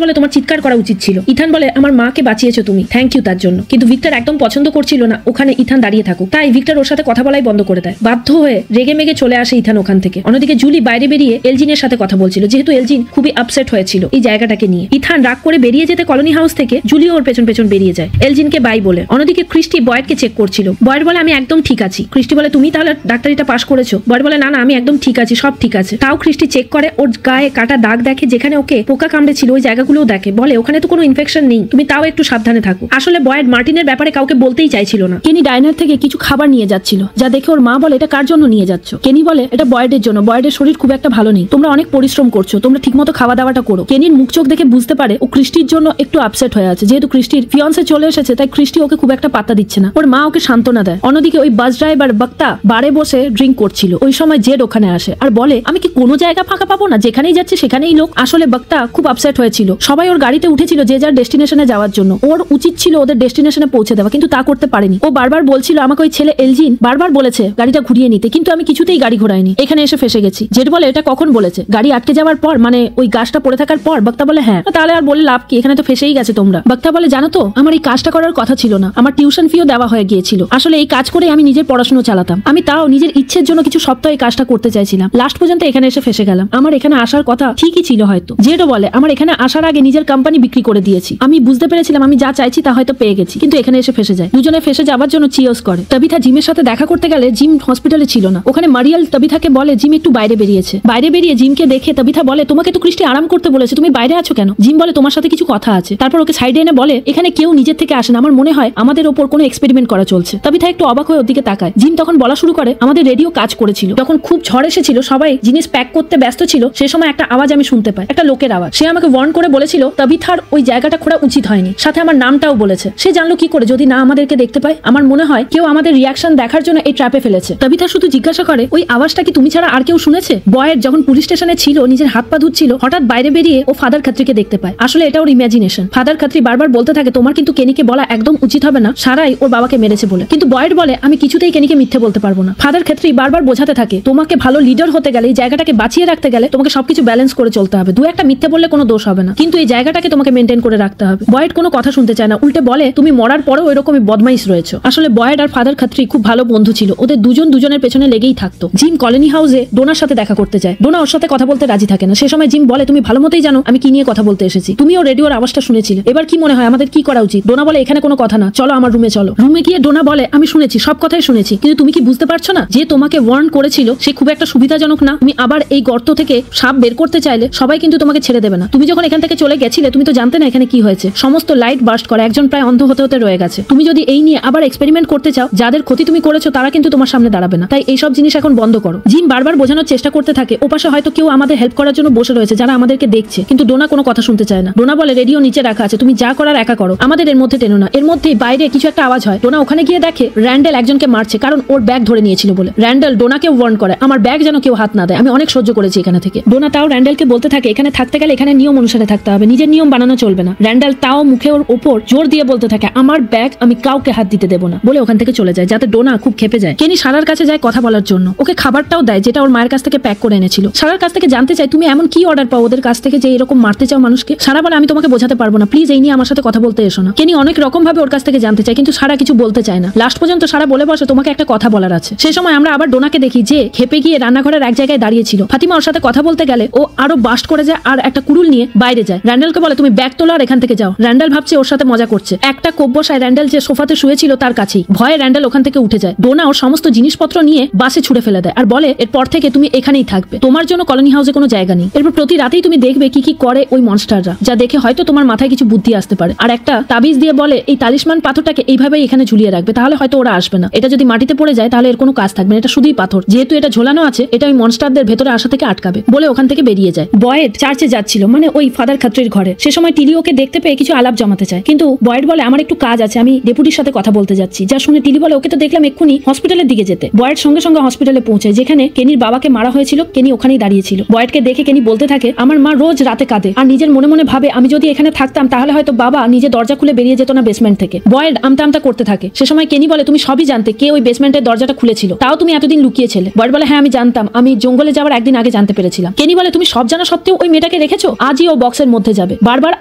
[SPEAKER 1] বলে তোমার চিৎকার করা উচিত ছিল। ইথান বলে আমার মাকে বাঁচিয়েছো তুমি, থ্যাংক ইউ তার জন্য। কিন্তু ভিক্টর একদম পছন্দ করছিল না ওখানে ইথান দাঁড়িয়ে থাকুক, তাই ভিক্টর ওর সাথে কথা বলাই বন্ধ করে দেয়। বাধ্য হয়ে রেগে মেগে চলে আসে ইথান ওখান থেকে। অন্যদিকে জুলি বাইরে বেরিয়ে এলজিনের সাথে কথা বলছিল, যেহেতু এলজিন খুবই আপসেট হয়েছিল এই জায়গাটাকে নিয়ে। ইথান রাগ করে বেরিয়ে যেতে কলোনি হাউস থেকে জুলিও ওর পেছন পেছন বেরিয়ে যায় এলজিনকে বাই বলে। অন্যদিকে ক্রিস্টি বয়েডকে চেক করছিল। বয়েড বলে আমি একদম ঠিক আছি। ক্রিস্টি বলে তুমি তাহলে ডাক্তারিটা পাস করেছো? বয়েড বলে না না আমি একদম ঠিক আছি, সব ঠিক আছে। তাও ক্রিস্টি চেক করে, ওর গায়ে কাটা দাগ দেখে, যেখানে ওকে পোকা কামড়েছিল ওই জায়গাগুলোও দেখে। বলে ওখানে তো কোনো ইনফেকশন নেই, তুমি তাও একটু সাবধানে থাকো। আসলে বয়েড মার্টিনের ব্যাপারে কাউকে বলতেই চাইছিল না। কেনি ডাইনার থেকে কিছু খাবার নিয়ে যাচ্ছিল, যা দেখে ওর মা বলে এটা কার জন্য নিয়ে যাচ্ছ? কেনি বলে এটা বয়েডের জন্য, বয়েডের শরীর খুব একটা ভালো নেই, তোমরা অনেক পরিশ্রম করছো, তোমরা ঠিকমতো খাওয়া দাওয়াটা করো। কেনির মুখ চোখ দেখে বুঝতে পারে ও ক্রিস্টির জন্য একটু আপসেট হয়ে আছে, যেহেতু ক্রিস্টির ফিয়ান্সে চলে এসেছে তাই ক্রিস্টি ওকে খুব একটা পাত্তা দিচ্ছে না। ওর মা ওকে সান্ত্বনা দেয়। অন্যদিকে ওই বাস ড্রাইভার বক্তা বারে বসে ড্রিঙ্ক করছিল। ওই সময় জেড ওখানে আসে আর বলে আমি কি কোনো জায়গা ফাঁকা পাবো না, যেখানেই যাচ্ছে সেখানেই লোক। আসলে বক্তা খুব আপসেট হয়েছিল, সবাই ওর গাড়িতে উঠেছিল যে যার ডেস্টিনেশনে যাওয়ার জন্য। ওর উচিত ছিল ওদের ডেস্টিনেশনে পৌঁছে দেওয়া, কিন্তু তা করতে পারেনি। ও বারবার বলছিল আমাকে ওই ছেলে এলজিন বারবার বলেছে গাড়িটা ঘুরিয়ে নিতে, কিন্তু আমি কিছুতেই গাড়ি ঘোরাইনি, এখানে এসে ফেসে গেছি। জেড বলে এটা কখন বলেছে? গাড়ি আটকে যাওয়ার পর, মানে ওই গাছটা পড়ে থাকার পর? বক্তা বলে হ্যাঁ। তাহলে আর বলে লাভ কি, এখানে তো ফেসেই গেছে তোমরা। বক্তা বলে জানো তো আমার এই কাজটা করার কথা ছিল না, আমার টিউশন ফিও দেওয়া হয়ে গিয়েছিল। আসলে এই কাজ করে আমি নিজের পড়াশোনা চালাতাম, আমি তাও নিজের ইচ্ছের জন্য কিছু সপ্তাহ এই কাজটা করতে চাইছিলাম। লাস্ট পর্যন্ত এখানে এসে ফেসে গেলাম। আমার এখানে আসার কথা ঠিকই ছিল হয়তো। জেডও বলে আমার এখানে আসার আগে নিজের কোম্পানি বিক্রি করে দিয়েছি, আমি বুঝতে পেরেছিলাম আমি যা চাইছি তা হয়তো পেয়ে গেছি, কিন্তু এখানে এসে ফেসে যায়। দুজনে ফেসে যাবার জন্য চিয়ার্স করে। তবিথা জিমের সাথে দেখা করতে গেলে জিম হসপিটালে ছিল না। ওখানে মারিয়াল তবিথাকে বলে জিম একটু বাইরে বেরিয়েছে। বাইরে বেরিয়ে জিমকে দেখে তবিথা বলে তোমাকে তো ক্রিস্টি আরাম করতে বলেছে, তুমি বাইরে আছো কেন? জিম বলে তোমার সাথে কিছু কথা আছে। তারপর ওকে সাইডে এনে বলে এখানে কেউ নিজের থেকে আসে না, আমার মনে হয় আমাদের ওপর কোনো এক্সপেরিমেন্ট করা চলছে। তবিথা একটু অবাক হয়ে ওর দিকে তাকায়। জিম তখন বলা শুরু করে আমাদের রেডিও কাজ করেছিল, যখন খুব ঝড় এসেছিল সবাই জিনিস প্যাক করতে ব্যস্ত ছিল, সে সময় একটা আওয়াজ আমি শুনতে পাই, একটা লোকের আওয়াজ। সে আমাকে ওয়ার্ন করে বলেছিল তবিথার ওই জায়গাটা খোঁড়া উচিত হয়নি, সাথে আমার নামটাও বলেছে। সে জানলো কি করে যদি না আমাদেরকে দেখতে পায়? আমার মনে হয় কেউ আমাদের রিয়াকশন দেখার জন্য এই ট্র্যাপে ফেলেছে। তবিথা শুধু জিজ্ঞাসা করে ওই আওয়াজটা কি তুমি ছাড়া আর কেউ শুনেছে? বয়েড যখন পুলিশ স্টেশনে ছিল নিজের হাত পা ধুচ্ছিল, হঠাৎ বাইরে বেরিয়ে ও ফাদার খাত্রীকে দেখতে পায়। আসলে এটা ওর ইমাজিনেশন। ফাদার খাত্রী বারবার বলতে থাকে তোমার কিন্তু কেনিকে বলা একদম উচিত হবে না সারাই ওর বাবাকে মেরেছে বলে, কিন্তু বয়েড বলে আমি কিছুতেই কেনিকে মিথ্যে বলতে পারবো না। ফাদার খাত্রী বারবার বোঝাতে থাকে তোমাকে ভালো লিডার হতে গেলে, এই জায়গাটাকে বাঁচিয়ে রাখতে গেলে তোমাকে সবকিছু ব্যালেন্স করে চলতে হবে, দু একটা মিথ্যে বললে কোনো দোষ হবে না, কিন্তু এই জায়গাটাকে তোমাকে মেনটেন করে রাখতে হবে। বয়েড কোনো কথা শুনতে চায় না, উল্টে বলে তুমি মরার পরেও এরকমই বদমাইশ রয়েছে। আসলে বয়েড আর ফাদার খাত্রী খুব ভালো বন্ধু ছিল, ওদের দুজন দুজনের পেছনে লেগেই থাকতো। জিম কলোনি হাউসে ডোনার সাথে দেখা করতে যায়। ডোনা ওর সাথে কথা বলতে রাজি থাকে না। সে সময় জিম বলে তুমি ভালো মতোই জানো আমি কি নিয়ে কথা বলতে এসেছি, তুমিও রেডিওর আওয়াজটা শুনেছিলে, এবার কি মনে হয় আমাদের কি করা উচিত? ডোনা বলে এখানে কোনো কথা না, চলো আমার রুমে চলো। রুমে গিয়ে ডোনা বলে আমি শুনেছি, সব কথাই শুনেছি, কিন্তু তুমি কি বুঝতে পারছো না যে তোমাকে ওয়ার্ন করেছিল সে খুব একটা সুবিধাজনক না। তুমি আবার এই গর্ত থেকে সাপ বের করতে চাইলে সবাই কিন্তু তোমাকে ছেড়ে দেবে না। তুমি যখন এখান থেকে চলে গেছিলে তুমি তো জানতে না এখানে কি হয়েছে, সমস্ত লাইট বার্স্ট করে একজন প্রায় অন্ধ হতে হতে রয়ে গেছে। তুমি যদি এই নিয়ে আবার এক্সপেরিমেন্ট করতে চাও, যাদের ক্ষতি তুমি করেছো তারা কিন্তু তোমার সামনে দাঁড়াবে না, তাই এইসব জিনিস এখন বন্ধ করো। জিম বারবার বোঝানোর চেষ্টা করতে থাকে ওপাশে হয়তো কেউ আমাদের হেল্প করার জন্য বসে রয়েছে যারা আমাদেরকে দেখছে, কিন্তু ডোনা কোনো কথা শুনতে চায় না। ডোনা বলে রেডিও নিচে রাখা আছে, তুমি যা করার একা করো, আমাদের এর মধ্যে টেনো না। এর মধ্যেই বাইরে কিছু একটা আওয়াজ হয়। ডোনা ওখানে গিয়ে দেখে র্যান্ডেল একজনকে মারছে, কারণ ওর ব্যাগ ধরে নিয়েছিল বলে। র্যান্ডেল ডোনাকে ওয়ার্ন করে আমার ব্যাগ যেন কেউ হাত না দেয়, আমি অনেক সহ্য করেছি এখানে থেকে। ডোনা তাও র্যান্ডেলকে বলতে থাকে এখানে থাকতে গেলে এখানে নিয়ম অনুসারে থাকতে হবে, নিজের নিয়ম বানানো চলবে না। র্যান্ডেল তাও মুখে ওর ওপর জোর দিয়ে বলতে থাকে আমার ব্যাগ আমি কাউকে হাত দিতে দেবো না, বলে ওখান থেকে চলে যায়, যাতে ডোনা খুব খেপে যায়। কেনি সারার কাছে যায় কথা বলার জন্য, ওকে খাবারটাও দেয় যেটা ওর মায়ের কাছ থেকে প্যাক করে এনেছিল। সারার কাছ থেকে জানতে চাই তুমি এমন কি অর্ডার পাও ওদের কাছ থেকে যে এরকম মারতে চাও মানুষকে? সারা বলে আমি তোমাকে বোঝাতে পারবো না, প্লিজ এই নিয়ে আমার সাথে কথা বলতে এসো না। কেনি অনেক রকম ভাবে ওর কাছ থেকে জানতে চায়, কিন্তু সারা কিছু বলতে চায় না। লাস্ট পর্যন্ত সারা বলে বসে তোমাকে একটা কথা বলার আছে। সেই সময় আমরা আবার ডোনাকে দেখি যে খেপে গিয়ে রান্নাঘরের এক জায়গায় দাঁড়িয়ে ছিল। ফাতিমা ওর সাথে কথা বলতে গেলে ও আরো বাস্ট করে যায় আর একটা কুড়ুল নিয়ে বাইরে যায়। র্যান্ডেলকে বলে তুমি ব্যাগ তোলো আর এখান থেকে যাও। র্যান্ডেল ভাবছে ওর সাথে মজা করছে। একটা কোপ বসায় র্যান্ডেল যে সোফাতে শুয়েছিল তার কাছেই। ভয়ে র্যান্ডেল ওখান থেকে উঠে যায়। ডোনা ওর সমস্ত জিনিসপত্র নিয়ে বাসে ছুড়ে ফেলে দেয় আর বলে এরপর থেকে তুমি এখানেই থাকবে, তোমার জন্য কলোনি হাউসে কোনো জায়গা নেই। এরপর প্রতি রাতেই তুমি দেখবে কি কি করে ওই মনস্টাররা, যা দেখে হয়তো তোমার মাথায় কিছু বুদ্ধি আসতে পারে। আর একটা তাবিজ দিয়ে বলে এই তালিশমান পাথরটাকে এইভাবেই এখানে ঝুলিয়ে রাখবে, তাহলে হয়তো ওরা আসবে না। এটা যদি মাটিতে পড়ে যায় তাহলে এর কোনো কাজ থাকবে না, এটা শুধুই পাথর, যেহেতু এটা ঝোলানো আছে এটা ওই মনস্টারদের ভেতরে আসা থেকে আটকাবে, বলে ওখান থেকে বেরিয়ে যায়। বয়েড চার্চে যাচ্ছিল, মানে ওই ফাদার খাত্রীর ঘরে। সে সময় টিলি ওকে দেখতে পেয়ে কিছু আলাপ জমাতে চায়, কিন্তু বয়েড বলে আমার একটু কাজ আছে, আমি ডেপুটির সাথে কথা বলতে যাচ্ছি। যা শুনে টিলি বলে ওকে তো দেখলাম এক্ষুনি হসপিটালের দিকে যেতে। বয়েড সঙ্গে সঙ্গে হসপিটালে পৌঁছায়, যেখানে কেনির বাবাকে মারা হয়েছিল। কেনি ওখানেই দাঁড়িয়েছিল। বয়েডকে দেখে কেনি বলতে থাকে আমার মা রোজ রাতে কাঁদে আর নিজের মনে মনে ভাবে আমি যদি এখানে থাকতাম তাহলে হয়তো বাবা নিজে দরজা খুলে বেরিয়ে যেত না বেসমেন্ট থেকে। বয়েড আমতা আমতা করতে থাকে। সে সময় কেনি বলে তুমি সবই জানতে কে ওই বেসমেন্টের দরজাটা খুলেছিল, তাও তুমি এতদিন লুকিয়েছিলে? বয়েড বলে হ্যাঁ আমি জানতাম, আমি জঙ্গলে যাওয়ার একদিন আগে জানতে পেরেছিলাম। কেনি বলে তুমি সব জানা সত্ত্বেও ওই মেয়েটাকে রেখেছো? আজই ও বক্সের মধ্যে যাবে। বারবার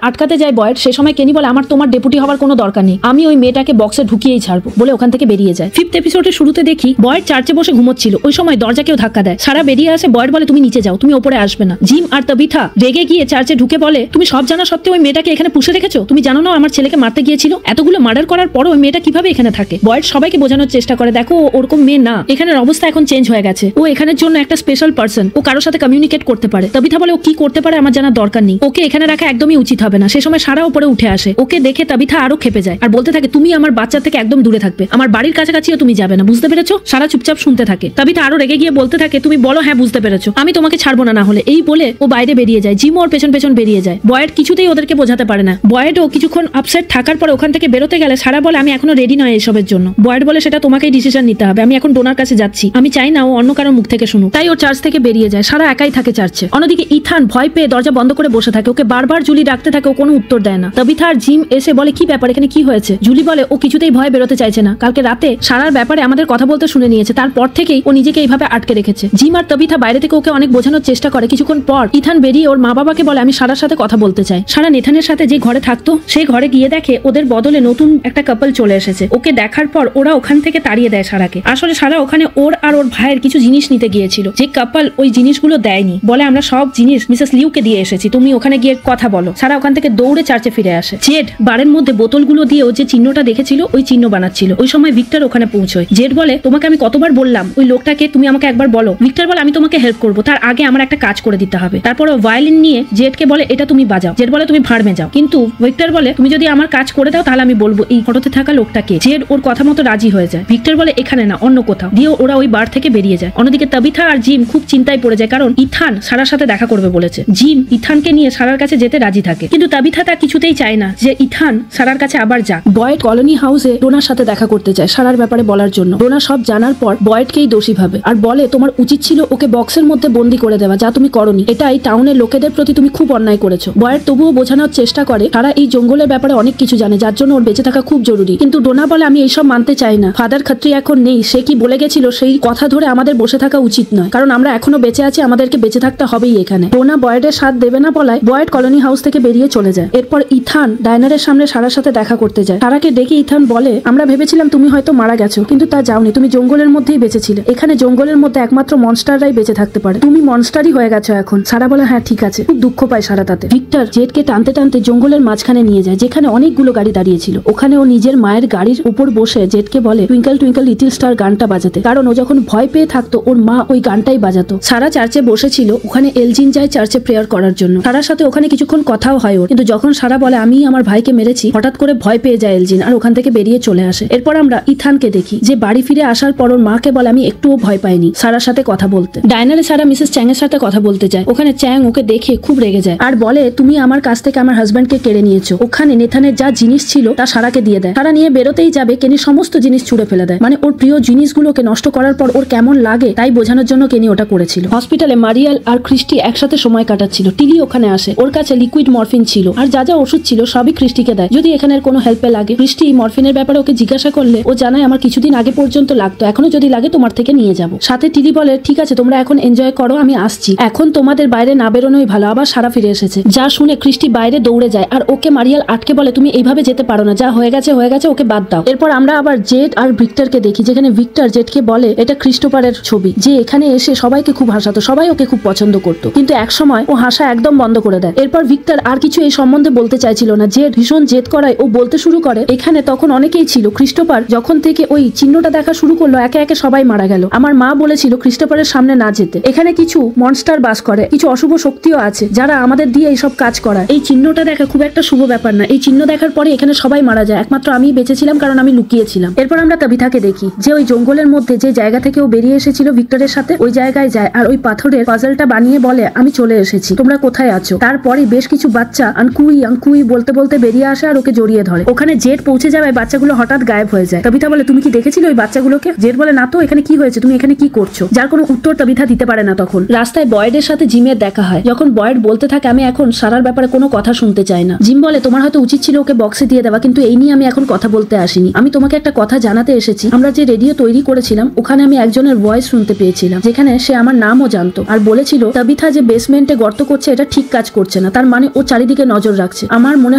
[SPEAKER 1] আটকাতে যায় বয়েড। সে সময় কেনি বলে আমার তোমার ডেপুটি হওয়ার কোনো দরকার নেই, আমি ওই মেয়েটাকে বক্সে ঢুকিয়েই ছাড়বো বলে ওখান থেকে বেরিয়ে যায়। 5th এপিসোডের শুরুতে দেখি বয়েড চার্চে বসে ঘুমোচ্ছিল, ওই সময় দরজাকেও ধাক্কা দেয়। সারা বেরিয়ে আসে। বয়েড বলে তুমি নিচে যাও, তুমি ওপরে আসবে না। জিম আর তাবিথা রেগে গিয়ে চার্চে ঢুকে বলে তুমি সব জানা সত্ত্বেও ওই মেয়েটাকে এখানে পুষে রেখেছো? তুমি জানো না আমার ছেলেকে মারতে গিয়েছিল? এতগুলো মার্ডার করার পরও ওই মেয়েটা কিভাবে এখানে থাকে? বয়েড সবাইকে বোঝানোর চেষ্টা করে দেখো ও ওরকম মেয়ে না, এখানের অবস্থা এখন চেঞ্জ হয়ে গেছে, ও এখানের জন্য একটা স্পেশাল পার্সন, ও কারোর সাথে কমিউনিকেট করতে পারে। তাবিথা বলে ও কি করতে পারে আমার জানার দরকার নেই, ওকে এখানে রাখা একদমই উচিত হবে না। সে সময় সারা উপরে উঠে আসে, ওকে দেখে তাবিথা আরো খেপে যায় আর বলতে থাকে তুমি আমার বাচ্চা থেকে একদম দূরে থাকবে, আমার বাড়ির কাছাকাছিও তুমি যাবে না, বুঝতে পেরেছো? সারা চুপচাপ শুনতে থাকে। তাবিথা আরো রেগে গিয়ে বলতে থাকে তুমি বলো হ্যাঁ বুঝতে পেরেছো, আমি তোমাকে ছাড়বো না, না হলে। এই বলে ও বাইরে বেরিয়ে যায়। জিম ওর পেছন পেছন বেরিয়ে যায়। বয়েড কিছুতেই ওদেরকে বোঝাতে পারে না। বয়েডও কিছুক্ষণ আপসেট থাকার পর ওখান থেকে বেরোতে গেলে সারা বলে আমি এখনো রেডি নয় এসবের জন্য। বয়েড বলে সেটা তোমাকেই ডিসিশন নিতে হবে, আমি এখন ডোনার কাছে যাচ্ছি, আমি চাই না ও অন্য কারোর মুখ থেকে শুনুক। তাই ও চার্চ থেকে বেরিয়ে যায়। সারা একাই থাকে চার্চে। অন্যদিকে ইথান ভয় পেয়ে দরজা বন্ধ করে বসে থাকে, ওকে বারবার জুলি ডাকতে থাকে, ও কোনো উত্তর দেয় না। তাবিথা আর জিম এসে বলে কি ব্যাপার, এখানে কি হয়েছে? জুলি বলে ও কিছুতেই ভয় বেরোতে চাইছে না, কালকে রাতে সারার ব্যাপারে আমাদের কথা বলতে শুনে নিয়েছে, তারপর থেকেই ও নিজেকে এইভাবে আটকে রেখেছে। জিম আর তাবিথা বাইরে থেকে ওকে অনেক বোঝানোর চেষ্টা করে। কিছুক্ষণ পর ইথান বেরিয়ে ওর মা বাবাকে বলে আমি সারার সাথে কথা বলতে চাই। সারা নেথানের সাথে যে ঘরে থাকতো সেই ঘরে গিয়ে দেখে ওদের বদলে নতুন একটা কাপল চলে এসেছে। ওকে দেখার পর ওরা ওখান থেকে তাড়িয়ে দেয় সারাকে। আসলে সারা ওখানে ওর আর ওর ভাইয়ের কিছু জিনিস নিতে গিয়েছিল, যে কাপল ওই জিনিসগুলো দেয়নি, বলে আমরা সব জিনিস মিসেস লিউকে দিয়ে এসেছি, তুমি ওখানে গিয়ে কথা বলো। সারা ওখান থেকে দৌড়ে চার্চে ফিরে আসে। জেড বারের মধ্যে বোতলগুলো দিয়েও যে চিহ্নটা দেখেছিল ওই চিহ্ন বানাচ্ছিল। ওই সময় ভিক্টর ওখানে পৌঁছয়। জেড বলে তোমাকে আমি কতবার বললাম ওই লোকটাকে তুমি আমাকে একবার বলো। ভিক্টর বলে আমি তোমাকে হেল্প করবো, তার আগে আমার একটা কাজ করে দিতে হবে। তারপর ও ভায়োলিন নিয়ে জেডকে বলে এটা তুমি বাজাও। জেড বলে তুমি ফার্মে যাও, কিন্তু ভিক্টর বলে তুমি যদি আমার কাজ করে দাও তাহলে আমি বলবো এই ফটোতে থাকা লোকটাকে। জেড ওর কথা মতো রাজি হয়ে যায়। ভিক্টর বলে এখানে না অন্য কোথাও, দিয়ে ওরা ওই বার থেকে বেরিয়ে যায়। অন্যদিকে তাবিথা আর জিম খুব চিন্তায় পড়ে যায়, কারণ ইথান সারার সাথে দেখা করবে বলেছে। জিম ইথানকে নিয়ে সারার কাছে যেতে রাজি থাকে, কিন্তু তাবিথা তা কিছুতেই চায় না যে ইথান সারার কাছে আবার যাক। বয়েড কলোনি হাউসে ডোনার সাথে দেখা করতে চায় সারার ব্যাপারে বলার জন্য। ডোনা সব জানার পর বয়েডকেই দোষী ভাবে আর বলে তোমার উচিত ছিল ওকে বক্সের মধ্যে বন্দি করে দেওয়া, যা তুমি করনি, এটাই টাউনের লোকেদের প্রতি তুমি খুব অন্যায় করেছো। বয়েড তবুও বোঝানোর চেষ্টা করে সারা এই জঙ্গলের ব্যাপারে অনেক কিছু জানে, যার জন্য ওর বেঁচে থাকা খুব জরুরি। কিন্তু ডোনা বলে আমি এইসব মানতে চাই না, ফাদার খাত্রি এখন নেই, সে কি বলে গেছিল সেই কথা ধরে আমাদের বসে থাকা উচিত নয়, কারণ আমরা এখনো বেঁচে আছি, আমাদেরকে বেঁচে থাকতে হবেই এখানে। ডোনা বয়েডের সাথ দেবে না বলায় বয়েড কলোনি হাউস থেকে বেরিয়ে চলে যায়। এরপর ইথান ডাইনারের সামনে সারার সাথে দেখা করতে যায়। সারাকে ডেকে ইথান বলে আমরা ভেবেছিলাম তুমি হয়তো মারা গেছো, কিন্তু তা যাওনি, তুমি জঙ্গলের মধ্যেই বেঁচেছিলে। এখানে জঙ্গলের মধ্যে একমাত্র মনস্টাররাই বেঁচে থাকতে পারে, তুমি মনস্টারই হয়ে গেছো এখন। সারা বলে হ্যাঁ ঠিক আছে। খুব দুঃখ পায় সারা তাতে। ভিক্টর জেডকে টানতে টানতে জঙ্গলের মাঝখানে নিয়ে যায়, যেখানে অনেকগুলো গাড়ি দাঁড়িয়ে ছিল। ওখানে ও নিজের মায়ের গাড়ির উপর বসে জেডকে বলে টুইঙ্কল টুইঙ্কল লিটল স্টার গানটা বাজাতে, কারণ ও যখন ভয় পেয়ে থাকতো ওর মা ওই গানটাই বাজাতো। সারা চার্চে বসেছিল, ওখানে এলজিন যায় চার্চে প্রেয়ার করার জন্য। সারার সাথে ওখানে কিছুক্ষণ কথাও হয় ওর, কিন্তু যখন সারা বলে আমি আমার ভাইকে মেরেছি, হঠাৎ করে ভয় পেয়ে যায় এলজিন আর ওখান থেকে বেরিয়ে চলে আসে। এরপর আমরা ইথানকে দেখি যে বাড়ি ফিরে আসার পর ওর মাকে বলে আমি একটুও ভয় পাইনি সারার সাথে কথা বলতে। ডাইনারে সারা মিসেস চ্যাং এর সাথে কথা বলতে যায়, ওখানে চ্যাং ওকে দেখে খুব রেগে যায় আর বলে তুমি আমার কাছ থেকে আমার হাজব্যান্ডকে কেড়ে নিয়েছো। ওখানে নেথানের যা জিনিস ছিল তা সারাকে দিয়ে দেয়। সারা নিয়ে বেরোতেই যাবে, কেনি সমস্ত জিনিস ছুড়ে ফেলে দেয়, মানে ওর প্রিয় জিনিসগুলোকে নষ্ট করার পর ওর কেমন লাগে তাই বোঝানোর জন্য কেনি ওটা করেছিল। হসপিটালে মারিয়াল আর ক্রিস্টি একসাথে সময় কাটাচ্ছিল। টিলি ওখানে আসে, ওর কাছে লিকুইড মরফিন ছিল আর যা যা ওষুধ ছিল সবই ক্রিস্টিকে দেয় যদি এখানের কোনো হেল্পে লাগে। ক্রিস্টি মরফিনের ব্যাপারে ওকে জিজ্ঞাসা করলে ও জানায় আমার কিছুদিন আগে পর্যন্ত লাগতো, এখনো যদি লাগে তোমার থেকে নিয়ে যাবো। সাথে টিলি বলে ঠিক আছে তোমরা এখন এনজয় করো, আমি আসছি, এখন তোমাদের বাইরে না বেরোনোই ভালো। আবার সারা ফিরে এসেছে, যা শুনে ক্রিস্টি বাইরে দৌড়ে যায় আর ওকে মারিয়াল আটকে বলে তুমি এইভাবে যেতে পারো না, যা হয়ে গেছে হয়ে গেছে, ওকে বাদ দাও। এরপর আমরা আবার জেড আর ভিক্টরকে দেখি, যেখানে ভিক্টর জেডকে বলে এটা ক্রিস্টোফারের ছবি, যে এখানে এসে সবাইকে খুব হাসাতো, সবাই ওকে খুব পছন্দ করতো, কিন্তু একসময় ও হাসা একদম বন্ধ করে দেয়। এরপর ভিক্টর আর কিছু এই সম্বন্ধে বলতে চাইছিল না, জেড ভীষণ জেদ করায় ও বলতে শুরু করে এখানে তখন অনেকেই ছিল, ক্রিস্টোফার যখন থেকে ওই চিহ্নটা দেখা শুরু করলো একে একে সবাই মারা গেল। আমার মা বলেছিল ক্রিস্টোফারের সামনে না যেতে, এখানে কিছু মনস্টার বাস করে, কিছু অশুভ শক্তিও আছে যারা আমাদের দিয়ে এইসব কাজ করায়। এই চিহ্নটা দেখা খুব একটা শুভ ব্যাপার না, এই চিহ্ন দেখার পরে এখানে সবাই মারা যায়, একমাত্র আমি বেঁচেছিলাম কারণ আমি লুকিয়েছিলাম। এরপর আমরা তাবিথাকে দেখি যে ওই জঙ্গলের মধ্যে যে জায়গা থেকে ও বেরিয়ে এসেছিল ভিক্টরের সাথে, ওই জায়গায় যায় আর ওই পাথরের পাজলটা বানিয়ে বলে আমি চলে এসেছি, তোমরা কোথায় আছো। তারপরে বেশ কিছু বাচ্চা আনকুই আনকুই বলতে বলতে বেরিয়ে আসে আর ওকে জড়িয়ে ধরে। ওখানে জেড পৌঁছে যাওয়ায় বাচ্চাগুলো হঠাৎ গায়েব হয়ে যায়। তাবিথা বলে তুমি কি দেখেছিলে ওই বাচ্চাগুলোকে? জেড বলে না তো, এখানে কি হয়েছে, তুমি এখানে কি করছো, যার কোনো উত্তর তাবিথা দিতে পারে না। তখন রাস্তায় বয়েডের সাথে জিমের দেখা হয়, যখন বয়েড বলতে থাকে আমি এখন সারার ব্যাপারে কোনো কথা শুনতে চাই না। জিম বলে তোমার হয়তো উচিত ছিল ওকে বক্সে দিয়ে দেওয়া, কিন্তু এই নিয়ে আমি এখন কথা বলতে আসিনি, আমি তোমাকে একটা কথা জানাতে এসেছি, আমরা যে রেডিও তৈরি করেছিলাম ওখানে আমি একজনের ভয়েস শুনতে পেয়েছিলাম, যেখানে সে আমার নামও জানতো আর বলেছিল তাবিথা যে বেসমেন্টে গর্ত করছে এটা ঠিক কাজ করছে না, তার মানে ও চারিদিকে নজর রাখছে। আমার মনে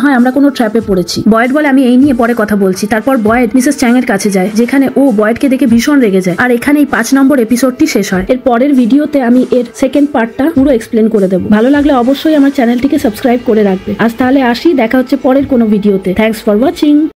[SPEAKER 1] হয় আমরা কোনো ট্র্যাপে পড়েছি। বয়েড বলে আমি এই নিয়ে পরে কথা বলছি। তারপর বয়েড মিসেস চ্যাং এর কাছে যায়, যেখানে ও বয়েডকে দেখে ভীষণ রেগে যায়। আর এখানেই 5 নম্বর এপিসোডটি শেষ হয়। এর পরের ভিডিওতে আমি এর সেকেন্ড পার্টটা পুরো এক্সপ্লেন করে দেবো। ভালো লাগলে অবশ্যই আমার চ্যানেলটিকে সাবস্ক্রাইব করে রাখবে। আজ তাহলে আসি, দেখা হচ্ছে পরের কোনো ভিডিওতে। Thanks for watching.